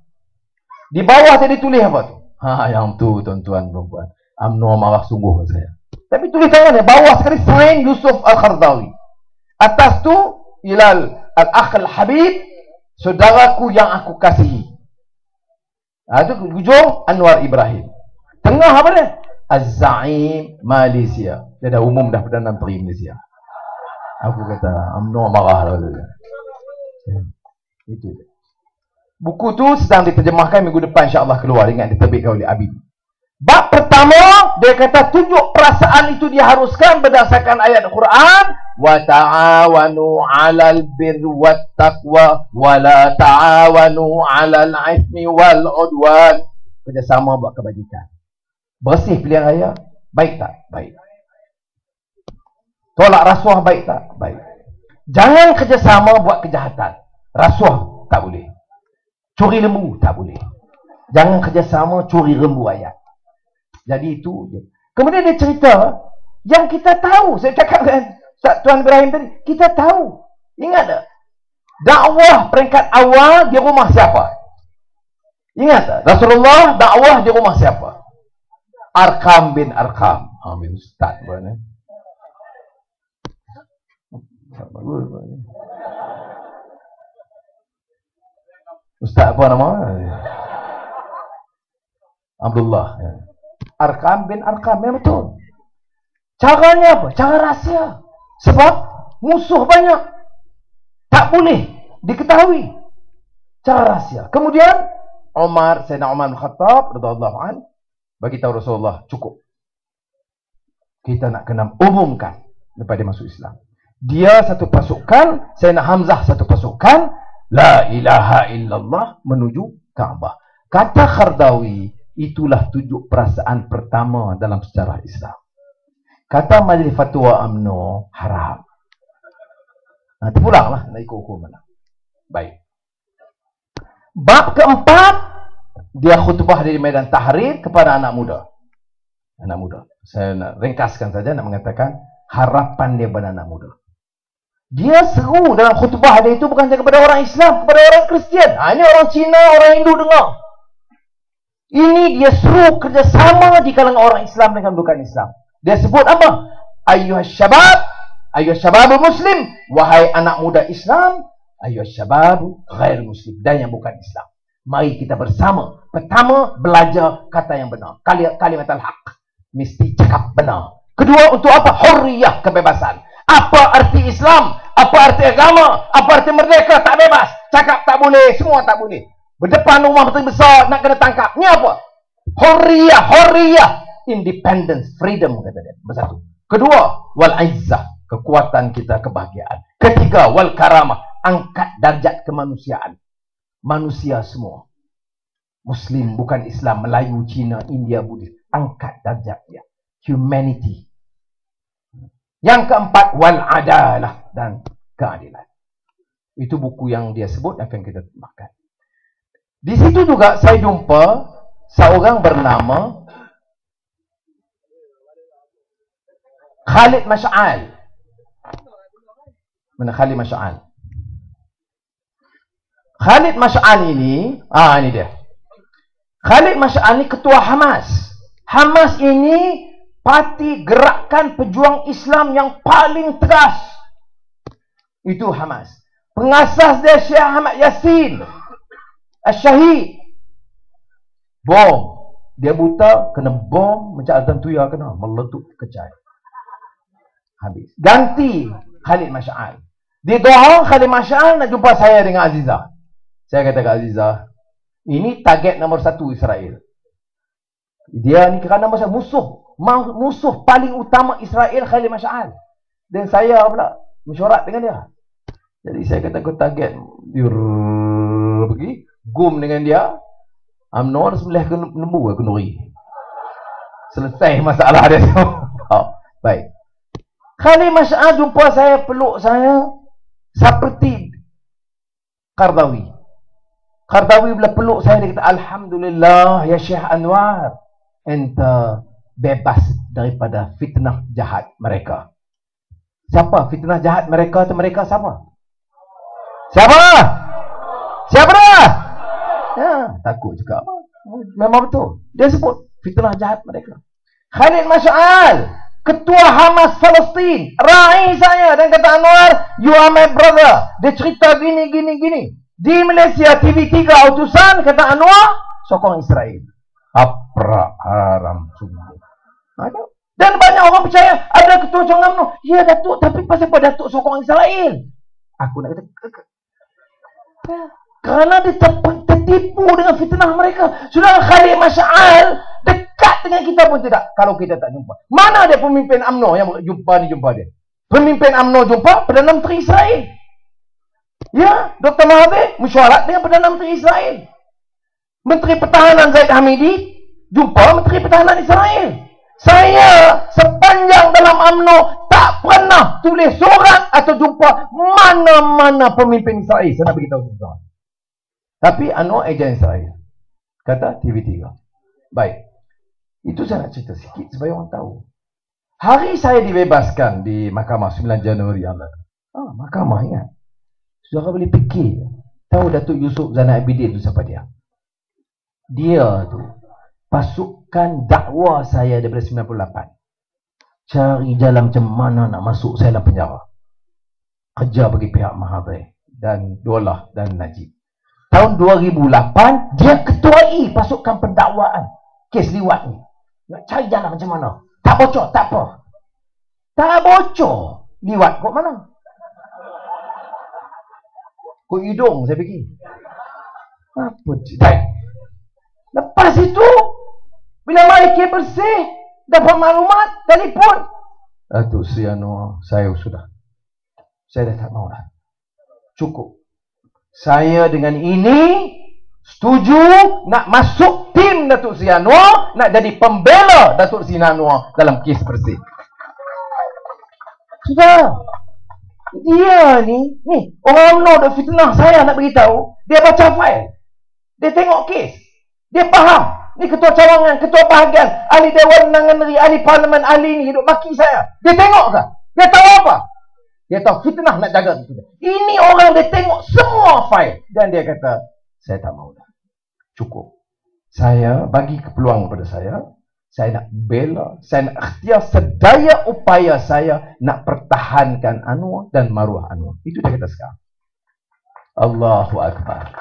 Di bawah tadi tulis apa tu? Yang tu tuan-tuan perempuan, UMNO marah sungguh ke saya. Tapi tulis tangan dia bawah sekali, sign Yusuf Al-Qaradawi. Atas tu Ilal Al-Akh Al-Habib, saudaraku yang aku kasihi. Itu hujung Anwar Ibrahim. Tengah apa dia? Az-Za'im Malaysia. Dia dah umum dah Perdana Menteri Malaysia. Aku kata UMNO marah lah. Itu dia. Buku tu sedang diterjemahkan minggu depan, insya-Allah keluar, ingat diterbitkan oleh Abid. Bab pertama dia kata tunjuk perasaan itu diharuskan berdasarkan ayat Al-Quran, wa ta'awanu 'alal birri wat taqwa wa la ta'awanu 'alal itsmi wal 'udwan. Kerjasama buat kebajikan. Bersih pilihan raya, baik tak? Baik. Tolak rasuah, baik tak? Baik. Jangan kerjasama buat kejahatan. Rasuah tak boleh. Curi lembu tak boleh. Jangan kerjasama curi lembu ayat. Jadi itu dia. Kemudian dia cerita yang kita tahu. Saya cakap dengan Tuan Ibrahim tadi, kita tahu. Ingat tak? Dakwah peringkat awal di rumah siapa? Ingat tak? Rasulullah dakwah di rumah siapa? Arqam bin Arqam. Ambil ustaz pun ni. Bagus pun ni. Ustaz apa nama? Abdullah. Arkam bin Arkam, memang betul. Caranya apa? Cara rahsia. Sebab musuh banyak. Tak boleh diketahui. Cara rahsia. Kemudian Sayyidina Umar bin Khattab radhiyallahu anhu bagi tahu Rasulullah, cukup. Kita nak kena umumkan lepas dia masuk Islam. Dia satu pasukan, Sayyidina Hamzah satu pasukan, la ilaha illallah menuju Kaabah. Kata Khardawi, itulah tujuh perasaan pertama dalam sejarah Islam. Kata Majlis Fatwa UMNO, haram. Nanti pulanglah nak ikut hukum mana. Baik. Bab keempat, dia khutbah di Medan Tahrir kepada anak muda. Anak muda. Saya nak ringkaskan saja, nak mengatakan harapan dia pada anak muda. Dia seru dalam khutbah dia itu bukan saja kepada orang Islam, kepada orang Kristian. Ini orang Cina, orang Hindu dengar. Ini dia seru kerjasama di kalangan orang Islam dengan bukan Islam. Dia sebut apa? Ayyuhas syabab muslim, wahai anak muda Islam, ayyuhas syabab ghair muslim, dan yang bukan Islam. Mari kita bersama. Pertama, belajar kata yang benar. Kalimat al-haq. Mesti cakap benar. Kedua, untuk apa? Hurriyah, kebebasan. Apa arti Islam? Apa arti agama? Apa arti merdeka? Tak bebas. Cakap tak boleh. Semua tak boleh. Berdepan rumah menteri besar nak kena tangkap. Ni apa? Hurriyah. Independence, freedom, kata dia. Bersatu. Kedua, wal izzah, kekuatan kita, kebahagiaan. Ketiga, wal karamah, angkat darjat kemanusiaan. Manusia semua. Muslim, bukan Islam, Melayu, Cina, India, Buddhis. Angkat darjat dia. Humanity. Yang keempat, wal adalah, dan keadilan. Itu buku yang dia sebut, akan kita makan. Di situ juga saya jumpa seorang bernama Khalid Mash'al. Mana Khalid Mash'al? Khalid Mash'al ini, ini dia. Khalid Mash'al ini ketua Hamas. Hamas ini parti gerakan pejuang Islam yang paling tegas. Itu Hamas. Pengasas dia Syekh Ahmad Yasin Al-Syahid. Bom. Dia buta, kena bom, macam Azan Tuya kena, meletup kecai. Habis. Ganti Khalid Mash'al. Dia doa Khalid Mash'al nak jumpa saya dengan Azizah. Saya kata ke Azizah, ini target nombor 1 Israel. Dia ni kerana masa musuh paling utama Israel, Khalid Mash'al. Dan saya pula mesyuarat dengan dia. Jadi saya kata aku target pergi gum dengan dia. UMNO sebelah lembu aku nuri. Selesai masalah dia semua. Baik. Khalid Mash'al jumpa saya, peluk saya seperti Qardawi. Qardawi bila peluk saya, dia kata, Alhamdulillah ya Syekh Anwar, enta bebas daripada fitnah jahat mereka. Siapa fitnah jahat mereka tu? Mereka siapa? Siapa dah? Ya, takut juga. Memang betul. Dia sebut fitnah jahat mereka. Khalid Mash'al, ketua Hamas Palestin, raih saya dan kata, Anwar, you are my brother. Dia cerita gini. Di Malaysia TV3 utusan kata Anwar sokong Israel. Haprak haram sungguh. Dan banyak orang percaya ada ketua Jongam no. Ya Datuk, tapi pasal apa Datuk sokong Israel? Aku nak kata kerana dia tertipu dengan fitnah mereka. Sudah Khalid Mash'al dekat dengan kita pun tidak, kalau kita tak jumpa. Mana ada pemimpin UMNO yang jumpa dia? Pemimpin UMNO jumpa Perdana Menteri Israel. Ya, Dr. Mahathir mesyuarat dengan Perdana Menteri Israel. Menteri Pertahanan Zaid Hamidi jumpa Menteri Pertahanan Israel. Saya sepanjang dalam UMNO tak pernah tulis surat atau jumpa mana-mana pemimpin Israel. Saya nak beritahu tuan-tuan. Tapi Anwar ejen Israel. Kata TV3. Baik. Itu saya nak cerita sikit supaya orang tahu. Hari saya dibebaskan di mahkamah 9 Januari yang lalu. Mahkamah ingat. Saudara boleh fikir. Tahu Datuk Yusof Zainal Abidin tu siapa dia? Dia tu pasukan dakwah saya daripada 98. cari jalan macam mana nak masuk saya dalam penjara. Kerja bagi pihak Mahathir dan Dollah dan Najib. Tahun 2008, dia ketuai pasukan pendakwaan kes liwat ni. Nak cari jalan macam mana. Tak bocor, tak apa. Tak bocor. Liwat kok mana? Kok hidung saya fikir. Apa dia? Lepas itu, bila mari kes bersih, dapat maklumat, telefon. Datuk Seri Anwar, saya sudah. Saya dah tak mahu dah. Cukup. Saya dengan ini setuju nak masuk tim Datuk Seri Anwar, nak jadi pembela Datuk Seri Anwar dalam kes bersih. Sudah. Dia ni orang UMNO dah fitnah saya nak beritahu. Dia baca file. Dia tengok kes. Dia faham. Ni ketua cawangan, ketua bahagian, ahli Dewan Undangan Negeri, ahli Parlimen, ahli ni hidup maki saya. Dia tengok ke? Dia tahu apa? Dia tahu fitnah nak jaga kita. Ini orang dia tengok semua file. Dan dia kata, saya tak mahu dah. Cukup. Saya bagi peluang kepada saya nak bela, saya nak ikhtiar sedaya upaya saya nak pertahankan Anwar dan maruah Anwar. Itu dia kata sekarang. Allahu Akbar.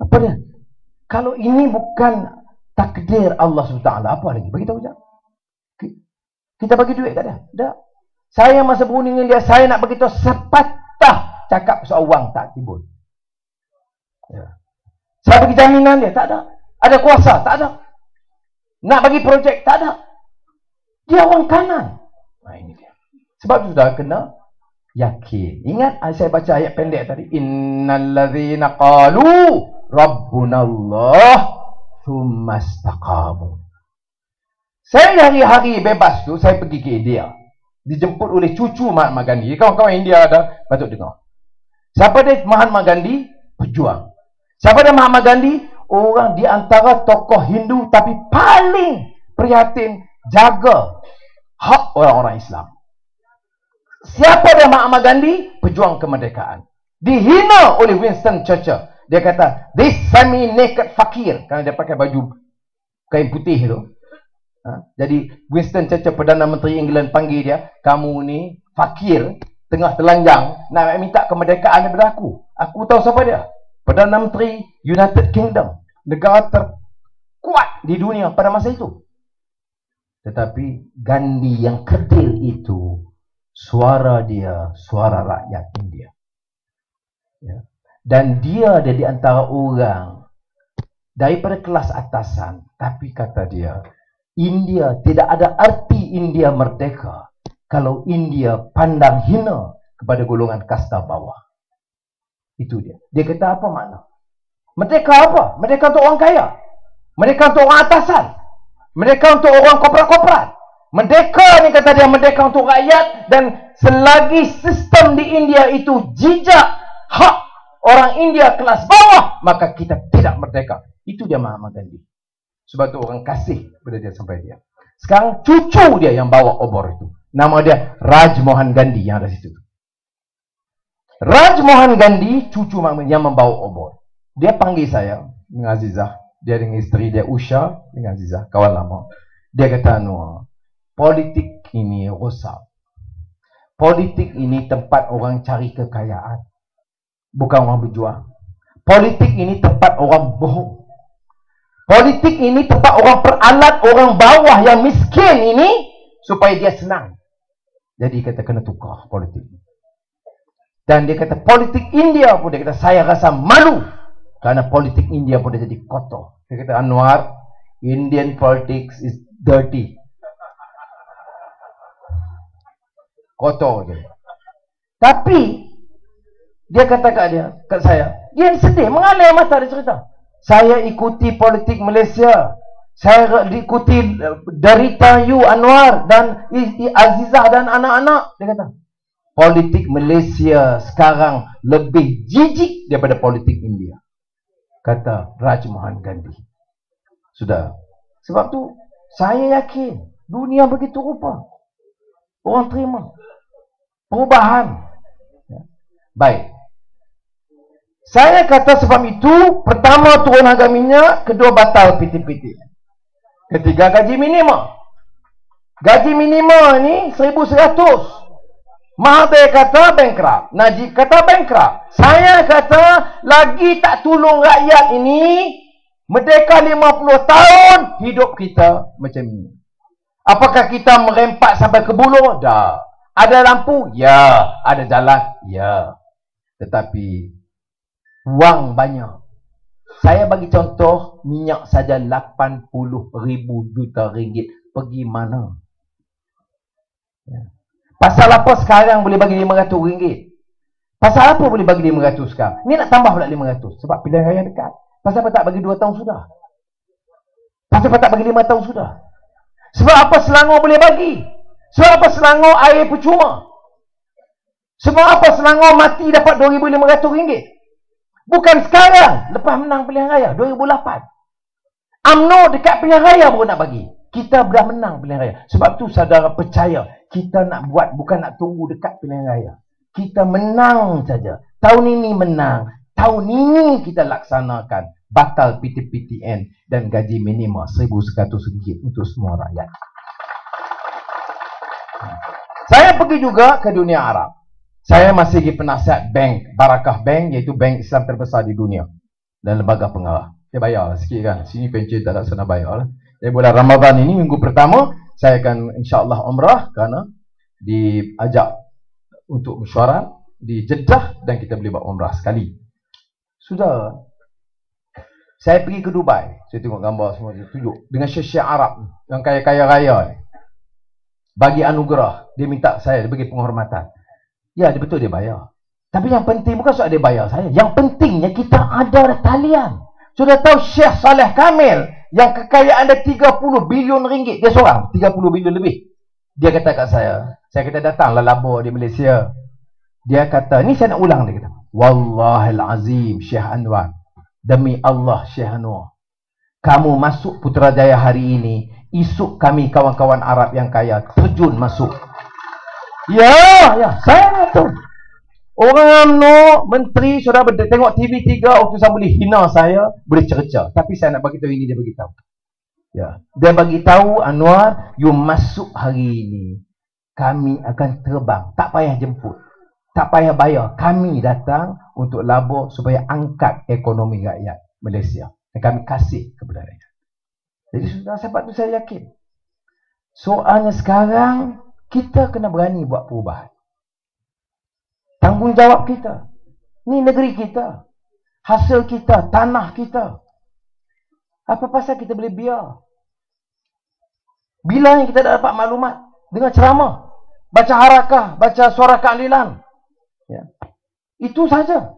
Apa dia? Kalau ini bukan takdir Allah SWT, apa lagi? Bagi tahu sekejap. Kita bagi duit kat dia. Dah. Saya masa berunding dengan dia, saya nak beritahu sepatah cakap soal wang tak timbul. Ya. Saya bagi jaminan dia, tak ada. Ada kuasa, tak ada. Nak bagi projek, tak ada. Dia orang kanan. Nah, ini dia. Sebab itu sudah kena yakin. Ingat saya baca ayat pendek tadi. Innallazina qalu Rabbunallah thumma istaqamu. Saya hari-hari bebas tu, saya pergi ke India. Dijemput oleh cucu Mahatma Gandhi. Kawan-kawan India ada, patut dengar. Siapa dia Mahatma Gandhi? Pejuang. Siapa dia Mahatma Gandhi? Orang di antara tokoh Hindu tapi paling prihatin jaga hak orang-orang Islam. Siapa dia Mahatma Gandhi? Pejuang kemerdekaan. Dihina oleh Winston Churchill. Dia kata, this semi-naked fakir. Kerana dia pakai baju kain putih tu. Jadi Winston Churchill, Perdana Menteri England, panggil dia, kamu ni fakir, tengah telanjang, nak minta kemerdekaan daripada aku. Aku tahu siapa dia. Perdana Menteri United Kingdom. Negara terkuat di dunia pada masa itu. Tetapi Gandhi yang kerdil itu, suara dia, suara rakyat India. Ya. Dan dia ada di antara orang daripada kelas atasan. Tapi kata dia, India tidak ada arti India merdeka kalau India pandang hina kepada golongan kasta bawah. Itu dia. Dia kata apa makna? Merdeka apa? Merdeka untuk orang kaya. Merdeka untuk orang atasan. Merdeka untuk orang korporat-korporat. Merdeka ni kata dia merdeka untuk rakyat. Dan selagi sistem di India itu jijak hak orang India kelas bawah, maka kita tidak merdeka. Itu dia Mahatma Gandhi. Sebab tu orang kasih pada dia sampai dia. Sekarang cucu dia yang bawa obor itu. Nama dia Raj Mohan Gandhi yang ada situ. Raj Mohan Gandhi, cucu yang membawa obor. Dia panggil saya dengan Azizah. Dia dengan isteri dia Usha dengan Azizah, kawan lama. Dia kata, Anwar, politik ini rosak. Politik ini tempat orang cari kekayaan, bukan orang berjuang. Politik ini tempat orang bohong. Politik ini tempat orang peralat orang bawah yang miskin ini supaya dia senang. Jadi kata kena tukar politik. Dan dia kata politik India pun, dia kata saya rasa malu kerana politik India pun dah jadi kotor. Dia kata, Anwar, Indian politics is dirty. Kotor je. Tapi dia kata kat saya, dia sedih, mengalir mata dia cerita. Saya ikuti politik Malaysia. Saya ikuti derita you Anwar dan Azizah dan anak-anak. Dia kata, politik Malaysia sekarang lebih jijik daripada politik India. Kata Raj Mohan Gandhi. Sudah. Sebab tu saya yakin dunia begitu rupa. Orang terima perubahan. Baik. Saya kata sebab itu, pertama turun harga minyak, kedua batal PT-PT. Ketiga gaji minimum. Gaji minimum ni 1,100. Mahathir kata bankrupt. Najib kata bankrupt. Saya kata lagi tak tolong rakyat ini, merdeka 50 tahun, hidup kita macam ni. Apakah kita merempat sampai ke buluh? Dah. Ada lampu? Ya. Ada jalan? Ya. Tetapi wang banyak. Saya bagi contoh, minyak saja 80,000 juta ringgit. Pergi mana? Ya. Pasal apa sekarang boleh bagi RM500? Pasal apa boleh bagi RM500 sekarang? Ni nak tambah pula RM500. Sebab pilihan raya dekat. Pasal apa tak bagi 2 tahun sudah? Pasal apa tak bagi 5 tahun sudah? Sebab apa Selangor boleh bagi? Sebab apa Selangor air percuma? Sebab apa Selangor mati dapat RM2,500? Bukan sekarang. Lepas menang pilihan raya 2008. UMNO dekat pilihan raya baru nak bagi. Kita dah menang pilihan raya. Sebab tu saudara percaya, kita nak buat bukan nak tunggu dekat pilihan raya. Kita menang saja. Tahun ini menang. Tahun ini kita laksanakan batal PTPTN dan gaji minimum RM1,100 untuk semua rakyat. Saya pergi juga ke dunia Arab. Saya masih pergi penasihat bank, Barakah Bank, iaitu bank Islam terbesar di dunia. Dan lembaga pengarah. Saya bayar lah sikit kan. Sini pencen tak ada sana bayar lah. Jadi bulan Ramadan ini, minggu pertama, saya akan insyaAllah umrah kerana diajak untuk mesyuarat di Jeddah dan kita boleh buat umrah sekali. Sudah. Saya pergi ke Dubai. Saya tengok gambar semua dia tunjuk dengan syekh Arab yang kaya-kaya raya ni. Bagi anugerah, dia minta saya, dia bagi penghormatan. Ya, dia betul dia bayar. Tapi yang penting bukan soal dia bayar saya. Yang pentingnya kita ada talian. Sudah tahu Syekh Saleh Kamil yang kekayaan dia 30 bilion ringgit. Dia seorang, 30 bilion lebih. Dia kata kat saya kata datanglah labor di Malaysia. Dia kata, ni saya nak ulang dia kata. Wallahil azim Syekh Anwar. Demi Allah Syekh Anwar. Kamu masuk Putrajaya hari ini, esok kami kawan-kawan Arab yang kaya terjun masuk. Ya, saya tahu. Orang UMNO, menteri sudah tengok TV3, waktu saya boleh hina saya, boleh cerca. Tapi saya nak bagi tahu ini, dia bagi tahu. Ya, dia bagi tahu Anwar, you masuk hari ini, kami akan terbang, tak payah jemput, tak payah bayar. Kami datang untuk labur supaya angkat ekonomi rakyat Malaysia. Dan kami kasih kepada rakyat. Jadi sebab itu saya yakin. Soalnya sekarang kita kena berani buat perubahan. Tanggungjawab kita. Ni negeri kita. Hasil kita, tanah kita. Apa pasal kita boleh biar? Bila yang kita dapat maklumat dengan ceramah, baca harakah, baca suara keadilan. Ya. Itu saja.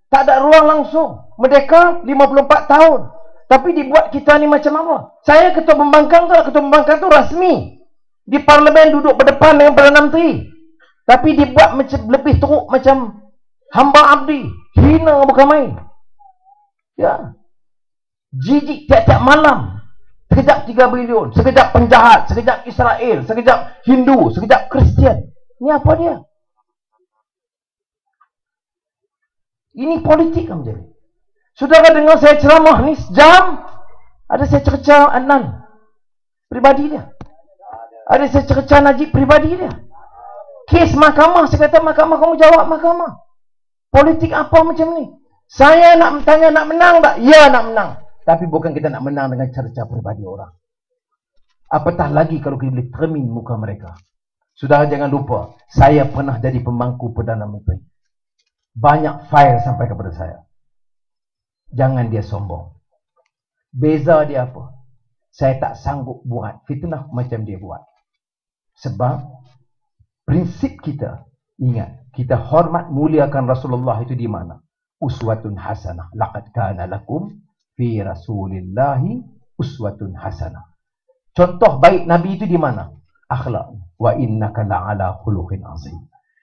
Tak ada ruang langsung. Merdeka 54 tahun. Tapi dibuat kita ni macam apa? Saya ketua pembangkang tu rasmi. Di parlimen duduk berdepan dengan Perdana Menteri. Tapi dibuat macam lebih teruk macam hamba abdi. Hina bukan main. Ya. Jijik tiap-tiap malam. Sekejap 3 bilion. Sekejap penjahat. Sekejap Israel. Sekejap Hindu. Sekejap Kristian. Ini apa dia? Ini politik kan menjadi. Saudara dengar saya ceramah ni sejam. Ada saya cerca Adnan. Pribadi dia. Ada saya cerca Najib pribadi dia. Kes mahkamah, saya kata mahkamah, kamu jawab mahkamah. Politik apa macam ni? Saya nak tanya nak menang tak? Ya nak menang. Tapi bukan kita nak menang dengan cerca pribadi orang. Apatah lagi kalau kita boleh termin muka mereka. Saudara jangan lupa, saya pernah jadi pemangku Perdana Menteri. Banyak fail sampai kepada saya. Jangan dia sombong. Beza dia apa? Saya tak sanggup buat fitnah macam dia buat. Sebab prinsip kita, ingat, kita hormat muliakan Rasulullah itu di mana? Uswatun hasanah. Laqad kana lakum fi Rasulillahi uswatun hasanah. Contoh baik Nabi itu di mana? Akhlak. Wa innaka la'ala khuluqin azim.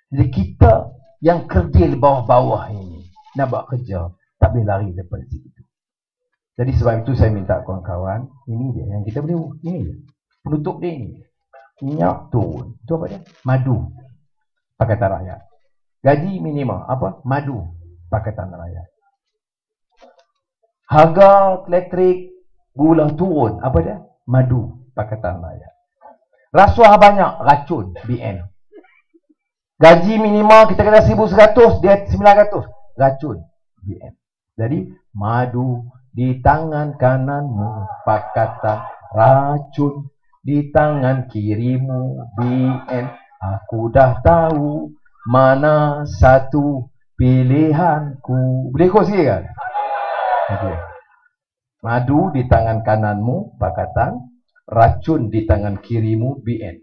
Jadi kita yang kerdil bawah-bawah ini nak buat kerja, tak boleh lari daripada situ. Jadi sebab itu saya minta kawan-kawan, ini dia yang kita boleh, ini dia. Penutup dia ini. Minyak turun. Itu apa dia? Madu. Pakatan Rakyat. Gaji minimum. Apa? Madu. Pakatan Rakyat. Harga elektrik, gula turun. Apa dia? Madu. Pakatan Rakyat. Rasuah banyak, racun. BN. Gaji minimal kita kena 1,100, dia 900. Racun. BN. Jadi, madu di tangan kananmu, pakatan racun di tangan kirimu, BN. Aku dah tahu mana satu pilihanku. Boleh ikut sikit kan? Okay. Madu di tangan kananmu, pakatan. Racun di tangan kirimu, BN.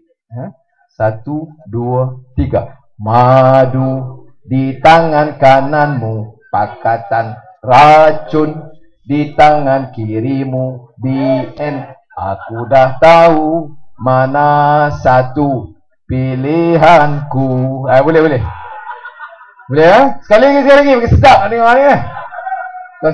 1, 2, 3. Madu di tangan kananmu, pakatan. Racun di tangan kirimu, BN. Aku dah tahu mana satu pilihanku. Boleh. Boleh ya? Sekali lagi. Bagi sedap nak tengok ni.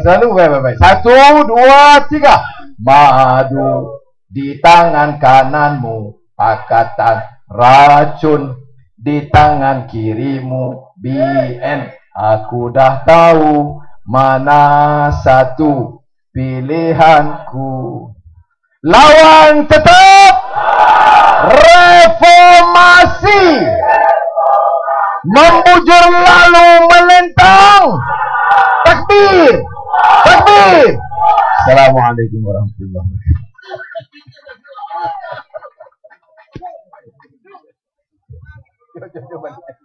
Selalu baik. 1, 2, 3. Madu di tangan kananmu, pakatan. Racun di tangan kirimu, BN. Aku dah tahu mana satu pilihanku. Lawan tetap reformasi. Membujur lalu melintang. Takbir. Assalamualaikum warahmatullahi wabarakatuh.